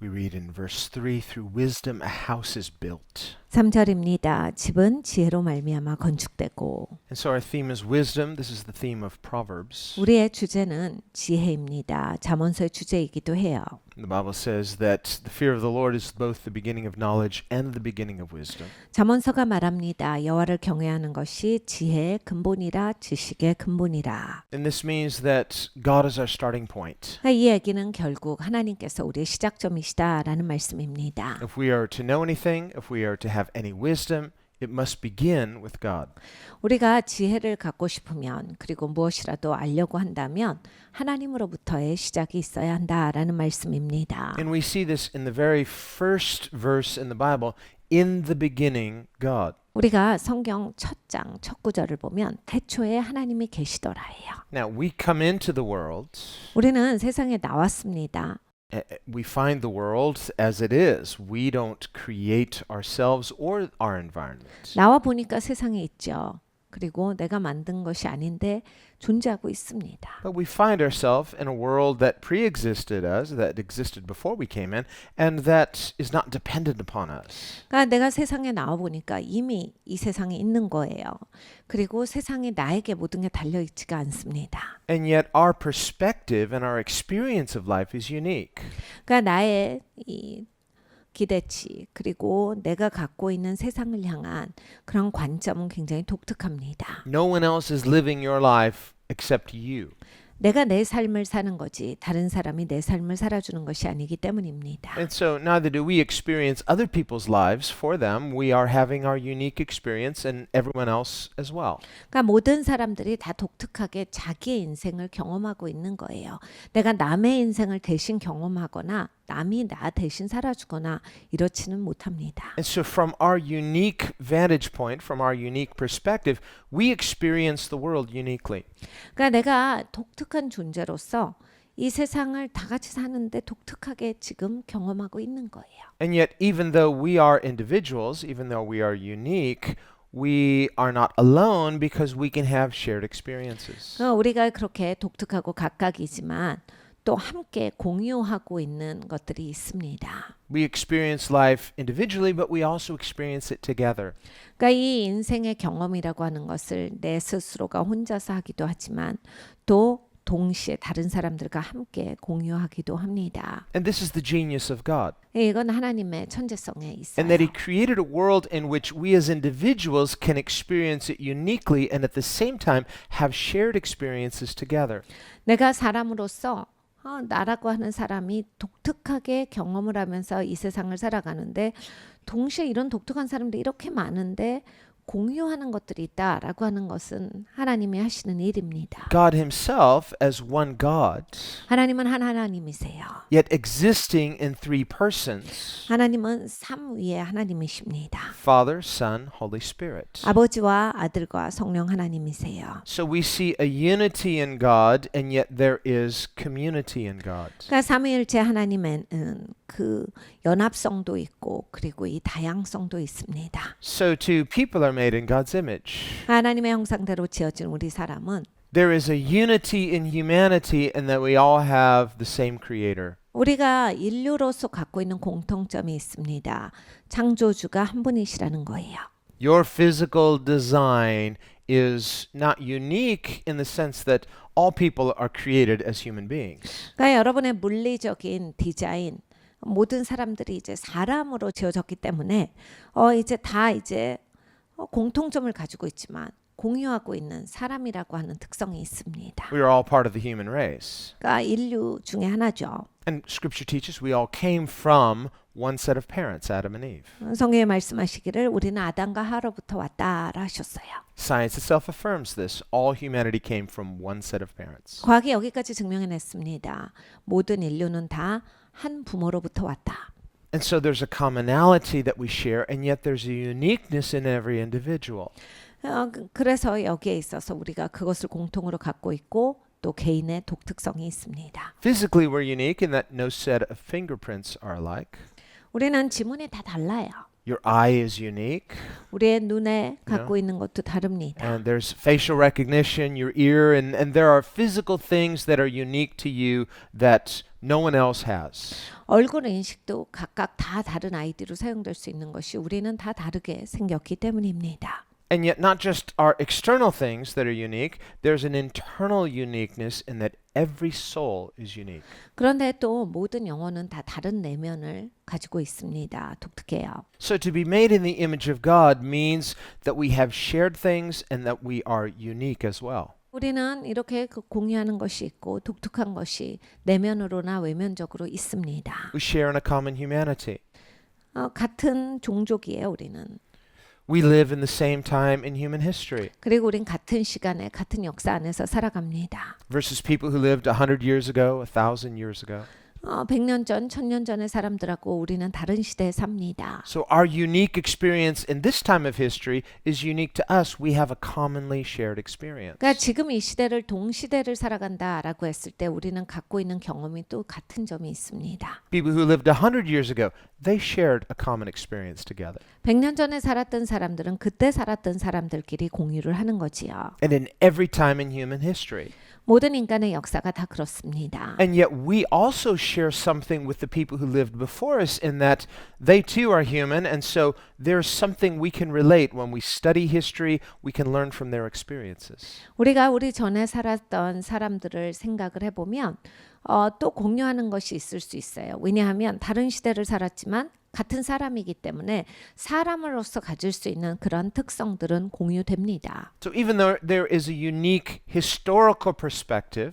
We read in verse 3, through wisdom a house is built. 3절입니다. 집은 지혜로 말미암아 건축되고. And so our theme is wisdom. This is the theme of Proverbs. 우리의 주제는 지혜입니다. 잠언서의 주제이기도 해요. The Bible says that the fear of the Lord is both the beginning of knowledge and the beginning of wisdom. 잠언서가 말합니다. 여호와를 경외하는 것이 지혜의 근본이라 지식의 근본이라. And this means that God is our starting point. 이 얘기는 결국 하나님께서 우리의 시작점이시다라는 말씀입니다. If we are to know anything, if we are to have any wisdom, it must begin with God. 우리가 지혜를 갖고 싶으면 그리고 무엇이라도 알려고 한다면 하나님으로부터의 시작이 있어야 한다라는 말씀입니다. And we see this in the very first verse in the Bible, in the beginning, God. 우리가 성경 첫 장, 첫 구절을 보면 태초에 하나님이 계시더라예요. Now, we come into the world, 우리는 세상에 나왔습니다. we find the world as it is. We don't create ourselves or our environment. 나와 보니까 세상에 있죠. 그리고 내가 만든 것이 아닌데 존재하고 있습니다. But we find ourselves in a world that pre-existed us, that existed before we came in, and that is not dependent upon us. 그러니까 내가 세상에 나와 보니까 이미 이 세상에 있는 거예요. 그리고 세상에 나에게 모든 게 달려 있지가 않습니다. And yet our perspective and our experience of life is unique. 그러니까 나의 이 기대치 그리고 내가 갖고 있는 세상을 향한 그런 관점은 굉장히 독특합니다. No one else is living your life except you. 내가 내 삶을 사는 거지 다른 사람이 내 삶을 살아주는 것이 아니기 때문입니다. And so neither do we experience other people's lives for them. We are having our unique experience and everyone else as well. 그러니까 모든 사람들이 다 독특하게 자기의 인생을 경험하고 있는 거예요. 내가 남의 인생을 대신 경험하거나 남이 나 대신 살아주거나 이렇지는 못합니다. And so from our unique vantage point, from our unique perspective, we experience the world uniquely. 그러니까 내가 독특한 존재로서 이 세상을 다 같이 사는데 독특하게 지금 경험하고 있는 거예요. And yet even though we are individuals, even though we are unique, we are not alone because we can have shared experiences. 우리가 그렇게 독특하고 각각이지만 또 함께 공유하고 있는 것들이 있습니다. We experience life individually, but we also experience it together. 그러니까 이 인생의 경험이라고 하는 것을 내 스스로가 혼자서 하기도 하지만 또 동시에 다른 사람들과 함께 공유하기도 합니다. And this is the genius of God. 이건 하나님의 천재성에 있어요. And that He created a world in which we as individuals can experience it uniquely and at the same time have shared experiences together. 내가 사람으로서 나라고 하는 사람이 독특하게 경험을 하면서 이 세상을 살아가는데 동시에 이런 독특한 사람들이 이렇게 많은데 공유하는 것들이 있다라고 하는 것은 하나님이 하시는 일입니다. God Himself as one God, 하나님은 한 하나님이세요. yet existing in three persons, 하나님은 삼위의 하나님이십니다. Father, Son, Holy Spirit. 아버지와 아들과 성령 하나님이세요. So we see a unity in God, and yet there is community in God. 그러니까 삼위일체 하나님에는 그 연합성도 있고 그리고 이 다양성도 있습니다. So too, people are made in God's image. 하나님의 형상대로 지어진 우리 사람은 There is a unity in humanity in that we all have the same Creator. 우리가 인류로서 갖고 있는 공통점이 있습니다. 창조주가 한 분이시라는 거예요. Your physical design is not unique in the sense that all people are created as human beings. 그러니까 여러분의 물리적인 디자인 모든 사람들이 이제 사람으로 지어졌기 때문에 이제 다 이제 공통점을 가지고 있지만 공유하고 있는 사람이라고 하는 특성이 있습니다. We are all part of the human race. 그러니까 인류 중에 하나죠. And Scripture teaches we all came from one set of parents, Adam and Eve. 성경에 말씀하시기를 우리는 아담과 하로부터 왔다라 하셨어요. Science itself affirms this. All humanity came from one set of parents. 과학이 여기까지 증명해냈습니다. 모든 인류는 다 한 부모로부터 왔다. And so there's a commonality that we share, and yet there's a uniqueness in every individual. 그래서 여기에 있어서 우리가 그것을 공통으로 갖고 있고 또 개인의 독특성이 있습니다. Physically, we're unique in that no set of fingerprints are alike. 우리는 지문이 다 달라요. Your eye is unique, 우리의 눈에 갖고 있는 것도 다릅니다. and there's facial recognition, your ear, and there are physical things that are unique to you that no one else has. 얼굴 인식도 각각 다 다른 아이디로 사용될 수 있는 것이 우리는 다 다르게 생겼기 때문입니다. And yet, not just our external things that are unique, there's an internal uniqueness in that every soul is unique. 그런데 또 모든 영혼은 다 다른 내면을 가지고 있습니다. 독특해요. So to be made in the image of God means that we have shared things and that we are unique as well. 우리는 이렇게 공유하는 것이 있고 독특한 것이 내면으로나 외면적으로 있습니다. We share in a common humanity. 같은 종족이에요, 우리는. We live in the same time in human history 그리고 우린 같은 시간에 같은 역사 안에서 살아갑니다. versus people who lived 100 years ago, 1,000 years ago. 100년 전, 1000년 전의 사람들하고 우리는 다른 시대에 삽니다. So our unique experience in this time of history is unique to us. We have a commonly shared experience. 그러니까 지금 이 시대를 동시대를 살아간다라고 했을 때 우리는 갖고 있는 경험이 또 같은 점이 있습니다. People who lived 100 years ago, they shared a common experience together. 100년 전에 살았던 사람들은 그때 살았던 사람들끼리 공유를 하는 거지요. And in every time in human history. 모든 인간의 역사가 다 그렇습니다. And yet we also share something with the people who lived before us in that they too are human, and so there's something we can relate when we study history, we can learn from their experiences. 우리가 우리 전에 살았던 사람들을 생각을 해보면 또 공유하는 것이 있을 수 있어요. 왜냐하면 다른 시대를 살았지만 같은 사람이기 때문에 사람으로서 가질 수 있는 그런 특성들은 공유됩니다. So even though there is a unique historical perspective,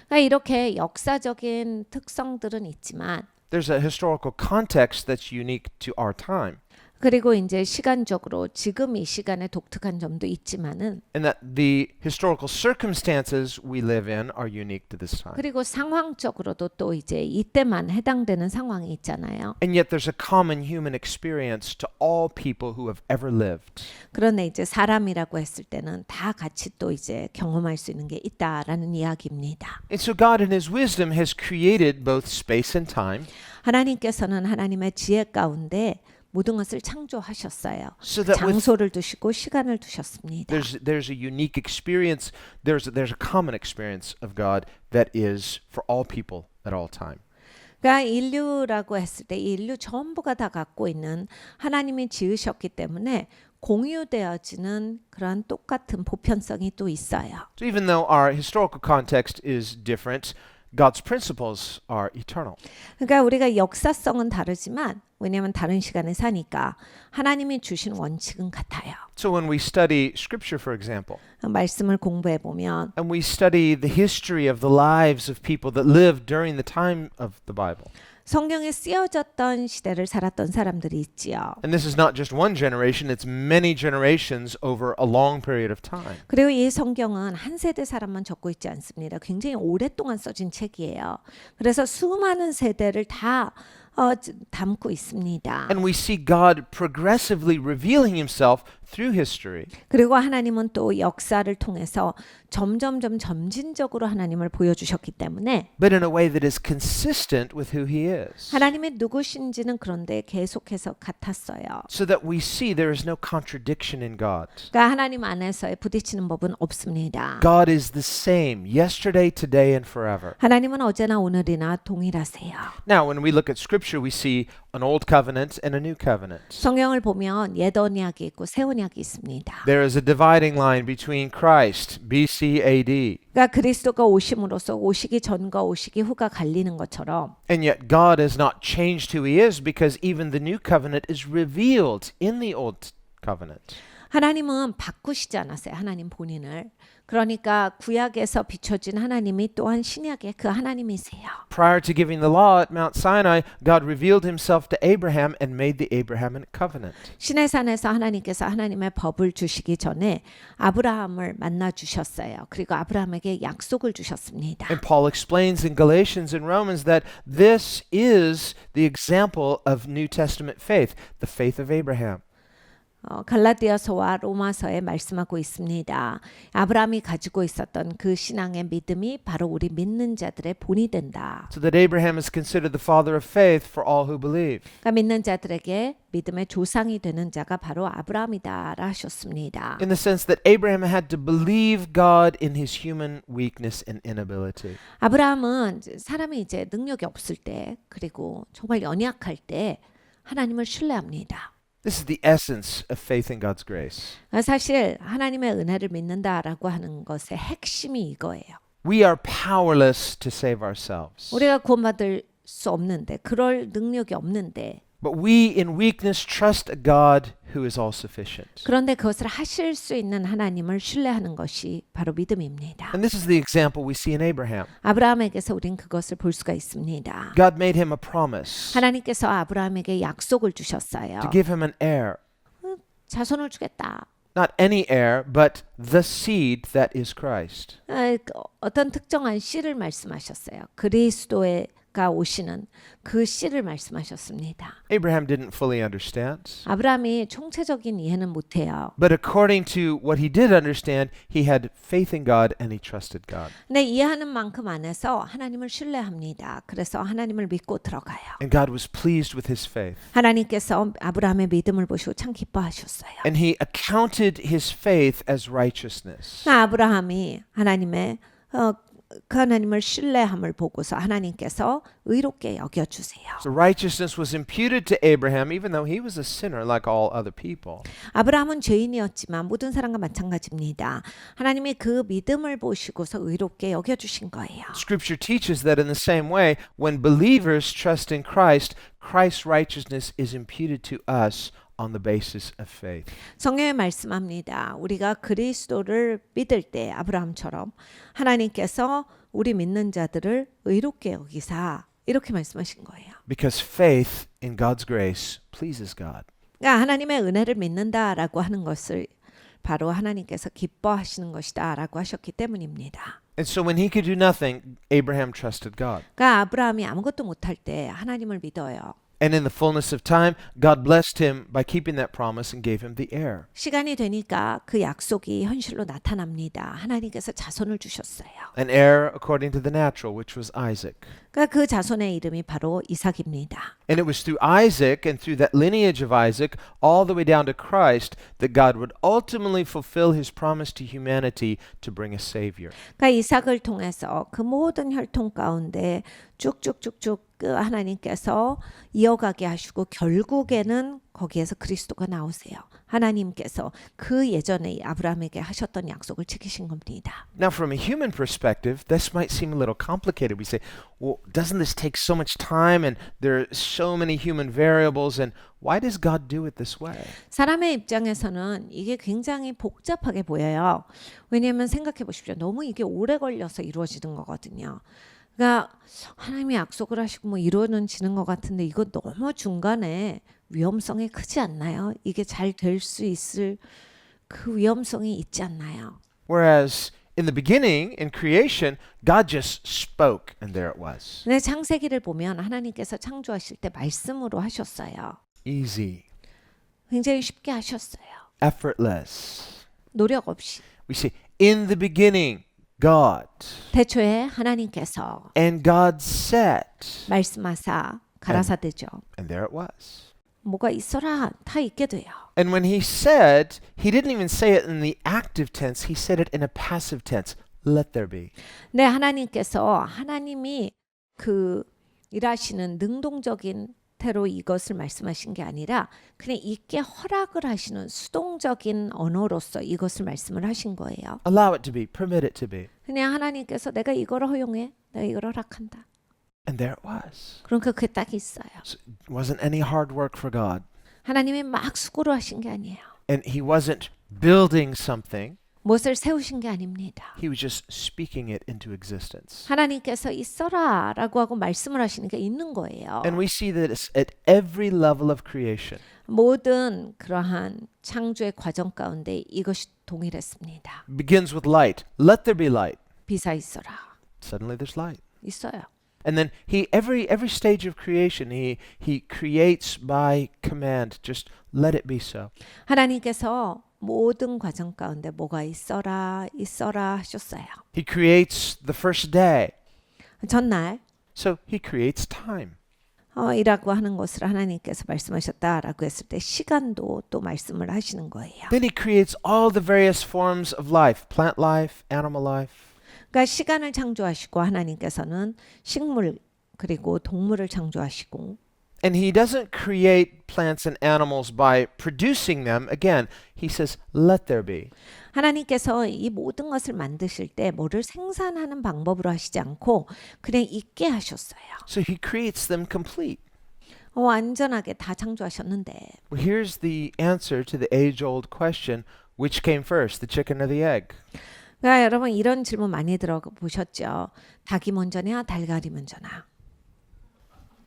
그러니까 이렇게 역사적인 특성들은 있지만 there's a historical context that's unique to our time. 그리고 이제 시간적으로 지금 이 시간에 독특한 점도 있지만은 And that the historical circumstances we live in are unique to this time. 그리고 상황적으로도 또 이제 이때만 해당되는 상황이 있잖아요. And yet there's a common human experience to all people who have ever lived. 그런데 이제 사람이라고 했을 때는 다 같이 또 이제 경험할 수 있는 게 있다라는 이야기입니다. And so God in His wisdom has created both space and time 하나님께서는 하나님의 지혜 가운데 모든 것을 창조하셨어요. so that with 장소를 두시고 시간을 두셨습니다. there's a unique experience, there's a common experience of God that is for all people at all time. 그러니까 인류라고 했을 때 이 인류 전부가 다 갖고 있는 하나님이 지으셨기 때문에 공유되어지는 그런 똑같은 보편성이 또 있어요. So even though our historical context is different, God's principles are eternal. 그러니까 우리가 역사성은 다르지만 왜냐하면 다른 시간에 사니까 하나님이 주신 원칙은 같아요. So when we study scripture, for example, 말씀을 공부해 보면 and we study the history of the lives of people that lived during the time of the Bible, 성경에 쓰여졌던 시대를 살았던 사람들이 있지요. and this is not just one generation, it's many generations over a long period of time. 그리고 이 성경은 한 세대 사람만 적고 있지 않습니다. 굉장히 오랫동안 써진 책이에요. 그래서 수많은 세대를 다 담고 있습니다. And we see God progressively revealing himself through history. 그리고 하나님은 또 역사를 통해서 점진적으로 하나님을 보여주셨기 때문에 But in a way that is consistent with who he is. 하나님이 누구신지는 그런데 계속해서 같았어요. So that we see there is no contradiction in God. 그러니까 하나님 안에서의 부딪히는 법은 없습니다. God is the same yesterday, today, and forever. 하나님은 어제나 오늘이나 동일하세요. Now, when we look at scripture, we see an old covenant and a new covenant. 성경을 보면 옛 언약이 있고 새 언약이 있습니다. There is a dividing line between Christ, BC, AD. 그러니까 그리스도가 오심으로써 오시기 전과 오시기 후가 갈리는 것처럼 And yet God has not changed who he is because even the new covenant is revealed in the old covenant. 하나님은 바꾸시지 않았어요. 하나님 본인을. 그러니까 구약에서 비춰진 하나님이 또한 신약의 그 하나님이세요. Prior to giving the law at Mount Sinai, God revealed himself to Abraham and made the Abrahamic covenant. 시내산에서 하나님께서 하나님의 법을 주시기 전에 아브라함을 만나 주셨어요. 그리고 아브라함에게 약속을 주셨습니다. And Paul explains in Galatians and Romans that this is the example of New Testament faith, the faith of Abraham. 갈라디아서와 로마서에 말씀하고 있습니다. 아브라함이 가지고 있었던 그 신앙의 믿음이 바로 우리 믿는 자들의 본이 된다. So that Abraham is considered the father of faith for all who believe. 그러니까 믿는 자들에게 믿음의 조상이 되는 자가 바로 아브라함이다라 하셨습니다. In the sense that Abraham had to believe God in his human weakness and inability. 아브라함은 사람이 이제 능력이 없을 때 그리고 정말 연약할 때 하나님을 신뢰합니다. This is the essence of faith in God's grace. 사실 하나님의 은혜를 믿는다라고 하는 것의 핵심이 이거예요. We are powerless to save ourselves. 우리가 구원받을 수 없는데 그럴 능력이 없는데 But we in weakness trust a God who is all sufficient. 그런데 그것을 하실 수 있는 하나님을 신뢰하는 것이 바로 믿음입니다. And this is the example we see in Abraham. 아브라함에게서 우린 그것을 볼 수가 있습니다. God made him a promise 하나님께서 아브라함에게 약속을 주셨어요. to give him an heir. 자손을 주겠다. Not any heir, but the seed that is Christ. 어떤 특정한 씨를 말씀하셨어요. 그리스도가 오시는 그 씨를 말씀하셨습니다. Abraham didn't fully understand. 아브라함이 총체적인 이해는 못해요. But according to what he did understand, he had faith in God and he trusted God. 근데 이해하는 만큼 안에서 하나님을 신뢰합니다. 그래서 하나님을 믿고 들어가요. And God was pleased with his faith. 하나님께서 아브라함의 믿음을 보시고 참 기뻐하셨어요. And he accounted his faith as righteousness. 아브라함이 하나님의 그 하나님을 신뢰함을 보고서 하나님께서 의롭게 여겨주세요. So righteousness was imputed to Abraham even though he was a sinner like all other people. 아브라함은 죄인이었지만 모든 사람과 마찬가지입니다. 하나님이 그 믿음을 보시고서 의롭게 여겨주신 거예요. Scripture teaches that in the same way, when believers trust in Christ, Christ's righteousness is imputed to us on the basis of faith. 성경에 말씀합니다. 우리가 그리스도를 믿을 때 아브라함처럼 하나님께서 우리 믿는 자들을 의롭게 여기사 이렇게 말씀하신 거예요. Because faith in God's grace pleases God. 그러니까 하나님의 은혜를 믿는다라고 하는 것을 바로 하나님께서 기뻐하시는 것이다라고 하셨기 때문입니다. And so when he could do nothing, Abraham trusted God. 그러니까 아브라함이 아무것도 못할 때 하나님을 믿어요. And in the fullness of time, God blessed him by keeping that promise and gave him the heir. 시간이 되니까 그 약속이 현실로 나타납니다. 하나님께서 자손을 주셨어요. An heir according to the natural, which was Isaac. 그러니까 그 자손의 이름이 바로 이삭입니다. And it was through Isaac and through that lineage of Isaac all the way down to Christ that God would ultimately fulfill his promise to humanity to bring a savior. 그러니까 이삭을 통해서 그 모든 혈통 가운데 쭉쭉쭉쭉 하나님께서 이어가게 하시고 결국에는 거기에서 그리스도가 나오세요. 하나님께서 그 예전에 아브라함에게 하셨던 약속을 지키신 겁니다. Now from a human perspective, this might seem a little complicated. We say, well, doesn't this take so much time and there are so many human variables and why does God do it this way? 사람의 입장에서는 이게 굉장히 복잡하게 보여요. 왜냐하면 생각해 보십시오. 너무 이게 오래 걸려서 이루어지는 거거든요. 그러니까 하나님이 약속을 하시고 뭐 이루어지는 것 같은데 이거 너무 중간에 위험성이 크지 않나요? 이게 잘 될 수 있을 그 위험성이 있지 않나요? Whereas in the beginning, in creation, God just spoke and there it was. 네, 창세기를 보면 하나님께서 창조하실 때 말씀으로 하셨어요. Easy, 굉장히 쉽게 하셨어요. effortless. 노력 없이. We see, in the beginning, God. 태초에 하나님께서 And God said. 말씀하사 가라사대죠. And there it was. 뭐가 있어라 다 있게 돼요. And when he said, he didn't even say it in the active tense, he said it in a passive tense. Let there be. 네, 하나님께서 하나님이 그 일하시는 능동적인 태로 이것을 말씀하신 게 아니라 그냥 있게 허락을 하시는 수동적인 언어로서 이것을 말씀을 하신 거예요. Allow it to be. Permit it to be. 그냥 하나님께서 내가 이걸 허용해. 내가 이걸 허락한다. And there it was. 그러니까 그게 딱 있어요. So it wasn't any hard work for God. 하나님이 막 수고로 하신 게 아니에요. And he wasn't building something. 무엇을 세우신 게 아닙니다. He was just speaking it into existence. 하나님께서 있어라 라고 하고 말씀을 하시니까 있는 거예요. And we see this at every level of creation. 모든 그러한 창조의 과정 가운데 이것이 동일했습니다. Begins with light. Let there be light. 비사 있어라. Suddenly there's light. 있어요. And then he every stage of creation he creates by command. Just let it be so. 하나님께서 모든 과정 가운데 뭐가 있어라 있어라 하셨어요. He creates the first day. 전날 So he creates time. 이라고 하는 것을 하나님께서 말씀하셨다라고 했을 때 시간도 또 말씀을 하시는 거예요. Then he creates all the various forms of life, plant life, animal life. 그러니까 시간을 창조하시고 하나님께서는 식물 그리고 동물을 창조하시고 And he doesn't create plants and animals by producing them. Again, he says, let there be. 하나님께서 이 모든 것을 만드실 때 뭐를 생산하는 방법으로 하시지 않고 그냥 있게 하셨어요. So he creates them complete. 완전하게 다 창조하셨는데 Well, here's the answer to the age-old question, which came first, the chicken or the egg? 그러니까 여러분 이런 질문 많이 들어보셨죠? 닭이 먼저냐 달걀이 먼저냐?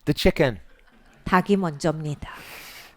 The chicken. 닭이 먼저입니다.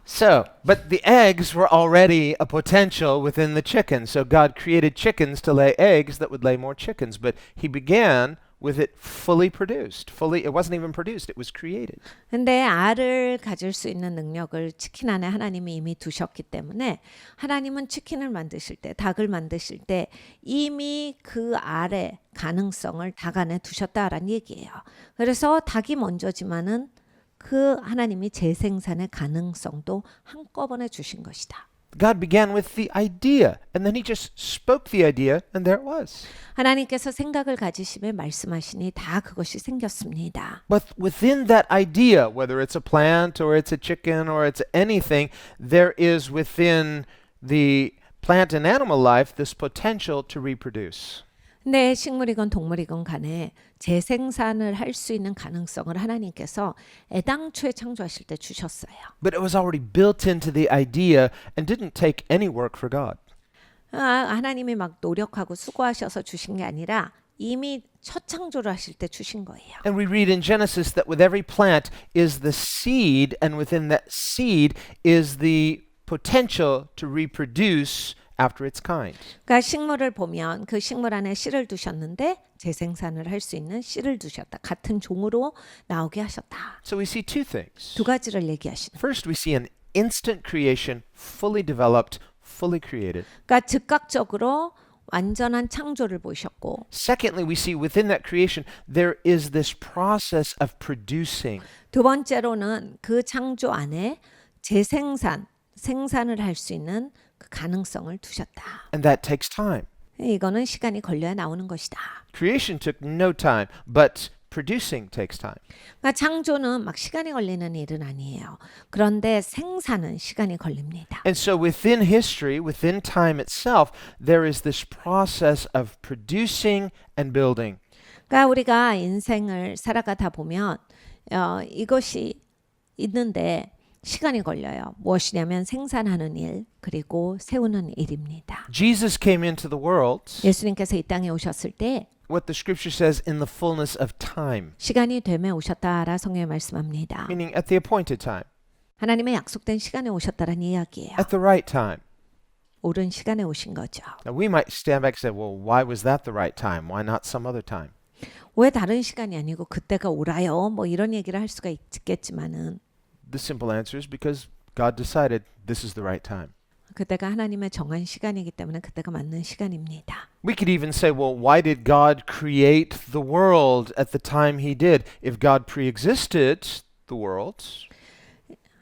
So, but the eggs were already a potential within the chicken. So God created chickens to lay eggs that would lay more chickens. But he began with it fully produced. It wasn't even produced, it was created. 근데 알을 가질 수 있는 능력을 치킨 안에 하나님이 이미 두셨기 때문에 하나님은 치킨을 만드실 때, 닭을 만드실 때 이미 그 알의 가능성을 닭 안에 두셨다라는 얘기예요. 그래서 닭이 먼저지만은 그 하나님이 재생산의 가능성도 한꺼번에 주신 것이다. God began with the idea, and then he just spoke the idea, and there it was. 하나님께서 생각을 가지심에 말씀하시니 다 그것이 생겼습니다. But within that idea, whether it's a plant or it's a chicken or it's anything, there is within the plant and animal life this potential to reproduce. 근데 식물이건 동물이건 간에 재생산을 할 수 있는 가능성을 하나님께서 애당초에 창조하실 때 주셨어요. But it was already built into the idea and didn't take any work for God. 하나님이 막 노력하고 수고하셔서 주신 게 아니라 이미 첫 창조를 하실 때 주신 거예요. And we read in Genesis that with every plant is the seed, and within that seed is the potential to reproduce after its kind. 그러니까 식물을 보면 그 식물 안에 씨를 두셨는데 재생산을 할 수 있는 씨를 두셨다. 같은 종으로 나오게 하셨다. So we see two things. 두 가지를 얘기하시는. First, we see an instant creation, fully developed, fully created. 그러니까 즉각적으로 완전한 창조를 보셨고 Secondly, we see within that creation there is this process of producing. 두 번째로는 그 창조 안에 생산을 할 수 있는 그 가능성을 두셨다. And that takes time. 이거는 시간이 걸려야 나오는 것이다. Creation took no time, but producing takes time. 그러니까 창조는 막 시간이 걸리는 일은 아니에요. 그런데 생산은 시간이 걸립니다. And so within history, within time itself, there is this process of producing and building. 그러니까 우리가 인생을 살아가다 보면 이것이 있는데 시간이 걸려요. 무엇이냐면 생산하는 일 그리고 세우는 일입니다. Jesus came into the world, 예수님께서 이 땅에 오셨을 때 what the scripture says, in the fullness of time, 시간이 되면 오셨다라 성경에 말씀합니다. meaning at the appointed time, 하나님의 약속된 시간에 오셨다라는 이야기예요. at the right time. 옳은 시간에 오신 거죠. Now we might stand back and say, well, why was that the right time? Why not some other time? 왜 다른 시간이 아니고 그때가 오라요? 뭐 이런 얘기를 할 수가 있겠지만은 The simple answer is because God decided this is the right time. 그때가 하나님의 정한 시간이기 때문에 그때가 맞는 시간입니다. We could even say, well, why did God create the world at the time he did? If God pre-existed the world,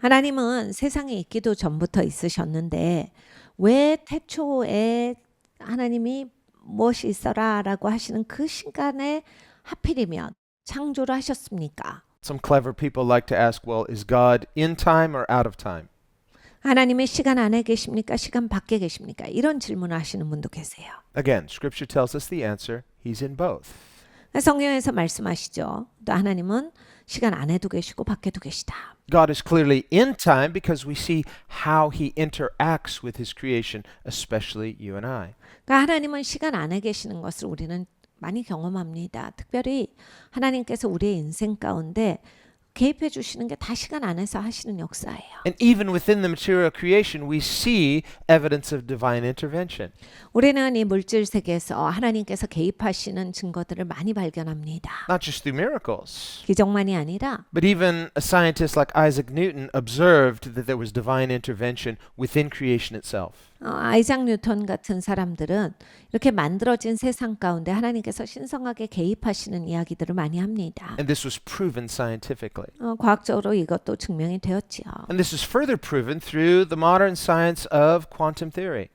하나님은 세상에 있기도 전부터 있으셨는데 왜 태초에 하나님이 무엇이 있어라라고 하시는 그 시간에 하필이면 창조를 하셨습니까? some clever people like to ask, well, is God in time or out of time? 하나님의 시간 안에 계십니까? 시간 밖에 계십니까? 이런 질문을 하시는 분도 계세요. Again, Scripture tells us the answer. He's in both. 성경에서 말씀하시죠. 또 하나님은 시간 안에도 계시고 밖에도 계시다. God is clearly in time because we see how he interacts with his creation, especially you and I. 그러니까 하나님은 시간 안에 계시는 것을 우리는 많이 경험합니다. 특별히 하나님께서 우리의 인생 가운데 개입해 주시는 게 다 시간 안에서 하시는 역사예요. And even within the material creation, we see evidence of divine intervention. 우리는 이 물질 세계에서 하나님께서 개입하시는 증거들을 많이 발견합니다. Not just through miracles, 기적만이 아니라 but even a scientist like Isaac Newton observed that there was divine intervention within creation itself. 아이작 뉴턴 같은 사람들은 이렇게 만들어진 세상 가운데 하나님께서 신성하게 개입하시는 이야기들을 많이 합니다. And this was proven scientifically. 과학적으로 이것도 증명이 되었지요. And this is further proven through the modern science of quantum theory.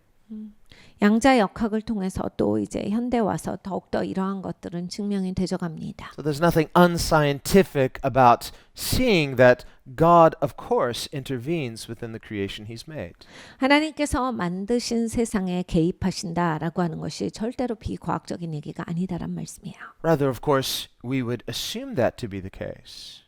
양자역학을 통해서 또 이제 현대 와서 더욱더 이러한 것들은 증명이 되져갑니다. So there's nothing unscientific about seeing that God, of course, intervenes within the creation He's made. 하나님께서 만드신 세상에 개입하신다라고 하는 것이 절대로 비과학적인 얘기가 아니다란 말씀이에요. Rather, of course, we would assume that to be the case,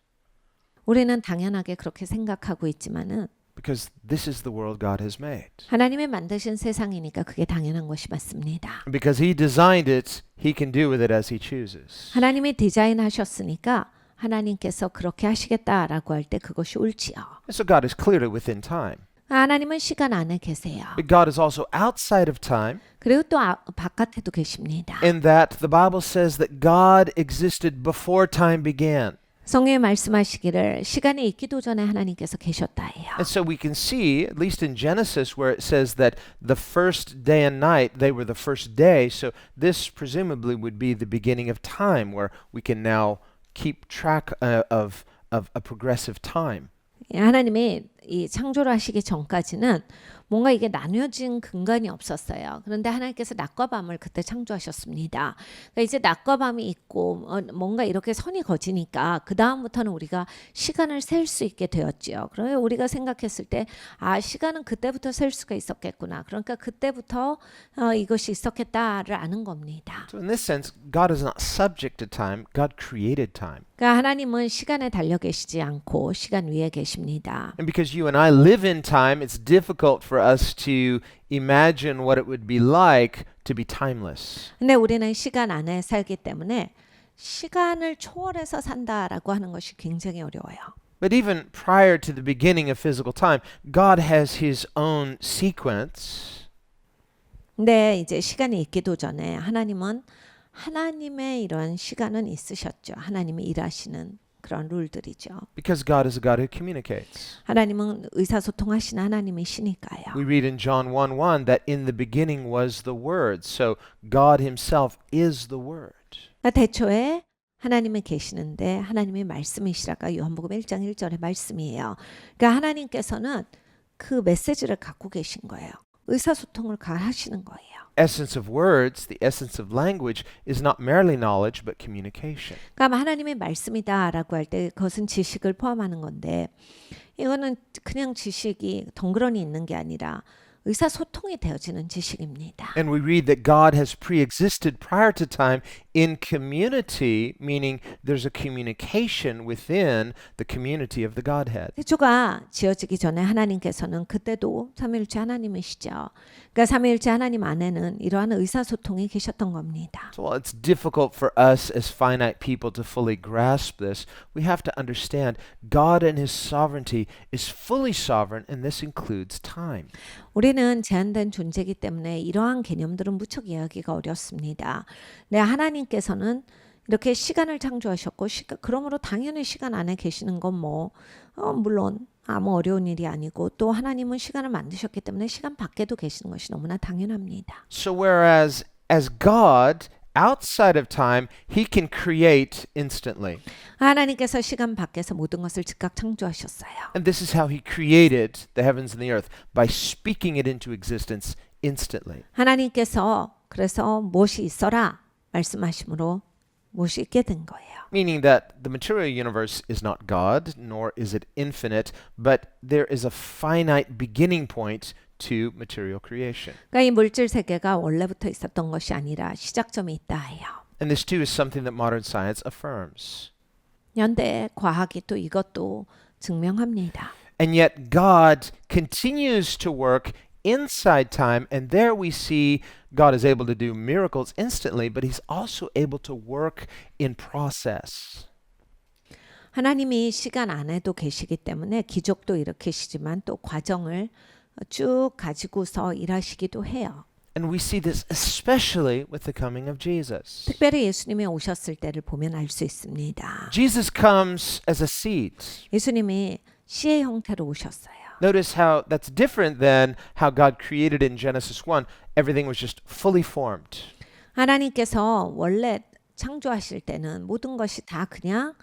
우리는 당연하게 그렇게 생각하고 있지만은 because this is the world God has made. 하나님이 만드신 세상이니까 그게 당연한 것이 맞습니다. And because He designed it, He can do with it as He chooses. 하나님이 디자인하셨으니까 하나님께서 그렇게 하시겠다라고 할 때 그것이 옳지요. And so God is clearly within time. 하나님은 시간 안에 계세요. But God is also outside of time, 그리고 또 바깥에도 계십니다. in that the Bible says that God existed before time began. 성경에 말씀하시기를 시간이 있기도 전에 하나님께서 계셨다 해요. And so we can see, at least in Genesis, where it says that the first day and night, they were the first day. So this presumably would be the beginning of time, where we can now keep track of a progressive time. 하나님이 이 창조를 하시기 전까지는 뭔가 이게 나뉘어진 근간이 없었어요. 그런데 하나님께서 낮과 밤을 그때 창조하셨습니다. 그러니까 이제 낮과 밤이 있고 뭔가 이렇게 선이 거지니까 그 다음부터는 우리가 시간을 셀 수 있게 되었지요. 그러면 우리가 생각했을 때 시간은 그때부터 셀 수가 있었겠구나. 그러니까 그때부터 이것이 있었겠다를 아는 겁니다. So in this sense, God is not subject to time. God created time. 그러니까 하나님은 시간에 달려 계시지 않고 시간 위에 계십니다. And because you and I live in time, it's difficult for us to imagine what it would be like to be timeless. 근데 우리는 시간 안에 살기 때문에 시간을 초월해서 산다라고 하는 것이 굉장히 어려워요. But even prior to the beginning of physical time, God has His own sequence. 근데 이제 시간이 있기도 전에 하나님은 하나님의 이런 시간은 있으셨죠. 하나님이 일하시는 그런 룰들이죠. Because God is a God who communicates. 하나님은 의사소통하시는 하나님이시니까요. We read in John 1:1 that in the beginning was the Word. So God Himself is the Word. 그러니까 대초에 하나님이 계시는데 하나님의 말씀이시라가 요한복음 1장 1절의 말씀이에요. 그러니까 하나님께서는 그 메시지를 갖고 계신 거예요. 의사소통을 하시는 거예요. Essence of words, the essence of language, is not merely knowledge but communication. 그러니까 하나님의 말씀이다라고 할 때 그것은 지식을 포함하는 건데 이거는 그냥 지식이 덩그러니 있는 게 아니라 의사소통이 되어지는 지식입니다. And we read that God has pre-existed prior to time in community, meaning there's a communication within the community of the Godhead. 태초가 지어지기 전에 하나님께서는 그때도 삼위일체 하나님이시죠. 그러니까 삼위일체 하나님 안에는 이러한 의사소통이 계셨던 겁니다. So while it's difficult for us as finite people to fully grasp this, we have to understand God and His sovereignty is fully sovereign, and this includes time. 우리는 제한된 존재이기 때문에 이러한 개념들은 무척 이해하기가 어렵습니다. 네, 하나님께서는 이렇게 시간을 창조하셨고 그러므로 당연히 시간 안에 계시는 건 물론 아무 어려운 일이 아니고 또 하나님은 시간을 만드셨기 때문에 시간 밖에도 계시는 것이 너무나 당연합니다. So whereas as God outside of time, He can create instantly. 하나님께서 시간 밖에서 모든 것을 즉각 창조하셨어요. And this is how He created the heavens and the earth, by speaking it into existence instantly. 하나님께서 그래서 무엇이 있어라 말씀하심으로 무엇이 있게 된 거예요. Meaning that the material universe is not God, nor is it infinite, but there is a finite beginning point to material creation. 그러니까 이 물질 세계가 원래부터 있었던 것이 아니라 시작점이 있다 해요. And this too is something that modern science affirms. 현대 과학이 또 이것도 증명합니다. And yet God continues to work inside time, and there we see God is able to do miracles instantly, but He's also able to work in process. 하나님이 시간 안에도 계시기 때문에 기적도 일으키시지만 또 과정을 쭉 가지고서 일하시기도 해요. And we see this especially with the coming of Jesus. 특별히 예수님이 오셨을 때를 보면 알 수 있습니다. Jesus comes as a seed. 예수님이 씨의 형태로 오셨어요. Notice how that's different than how God created in Genesis 1. Everything was just fully formed. 하나님께서 원래 창조하실 때는 모든 것이 다 그냥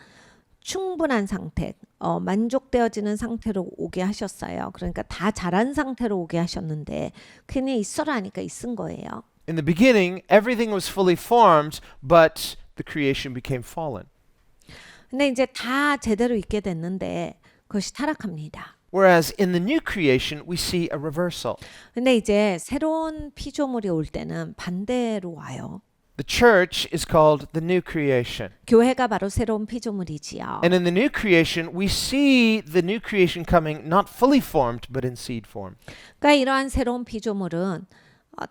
충분한 상태, 만족되어지는 상태로 오게 하셨어요. 그러니까 다 자란 상태로 오게 하셨는데 그냥 있어라 하니까 있은 거예요. In the beginning, everything was fully formed, but the creation became fallen. 근데 이제 다 제대로 있게 됐는데 그것이 타락합니다. Whereas in the new creation, we see a reversal. 근데 이제 새로운 피조물이 올 때는 반대로 와요. The church is called the new creation. 교회가 바로 새로운 피조물이지요. And in the new creation, we see the new creation coming not fully formed, but in seed form. 그러니까 이러한 새로운 피조물은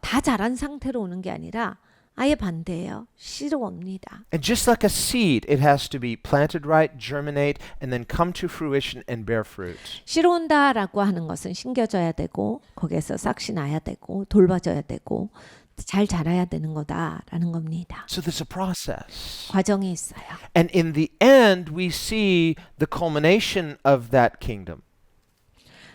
다 자란 상태로 오는 게 아니라 아예 반대예요. 씨로 옵니다. And just like a seed, it has to be planted right, germinate, and then come to fruition and bear fruit. 씨로 온다라고 하는 것은 심겨져야 되고 거기에서 싹이 나야 되고 돌봐줘야 되고 잘 자라야 되는 거다라는 겁니다. So there's a process. 과정이 있어요. And in the end, we see the culmination of that kingdom,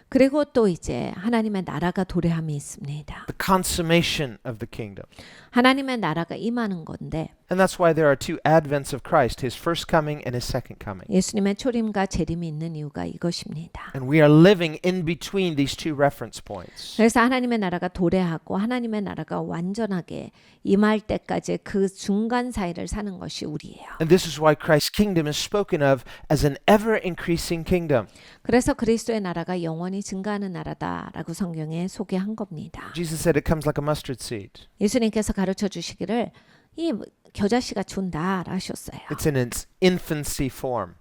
그리고 또 이제 하나님의 나라가 도래함이 있습니다. the consummation of the kingdom. 하나님의 나라가 임하는 건데 And that's why there are two advents of Christ, his first coming and his second coming. 예수님의 초림과 재림이 있는 이유가 이것입니다. And we are living in between these two reference points. 그래서 하나님의 나라가 도래하고 하나님의 나라가 완전하게 임할 때까지 그 중간 사이를 사는 것이 우리예요. And this is why Christ's kingdom is spoken of as an ever-increasing kingdom. 그래서 그리스도의 나라가 영원히 증가하는 나라다라고 성경에 소개한 겁니다. Jesus said it comes like a mustard seed. 예수님께서 가르쳐 주시기를 이 겨자씨가 온다라 하셨어요. It's in its infancy form.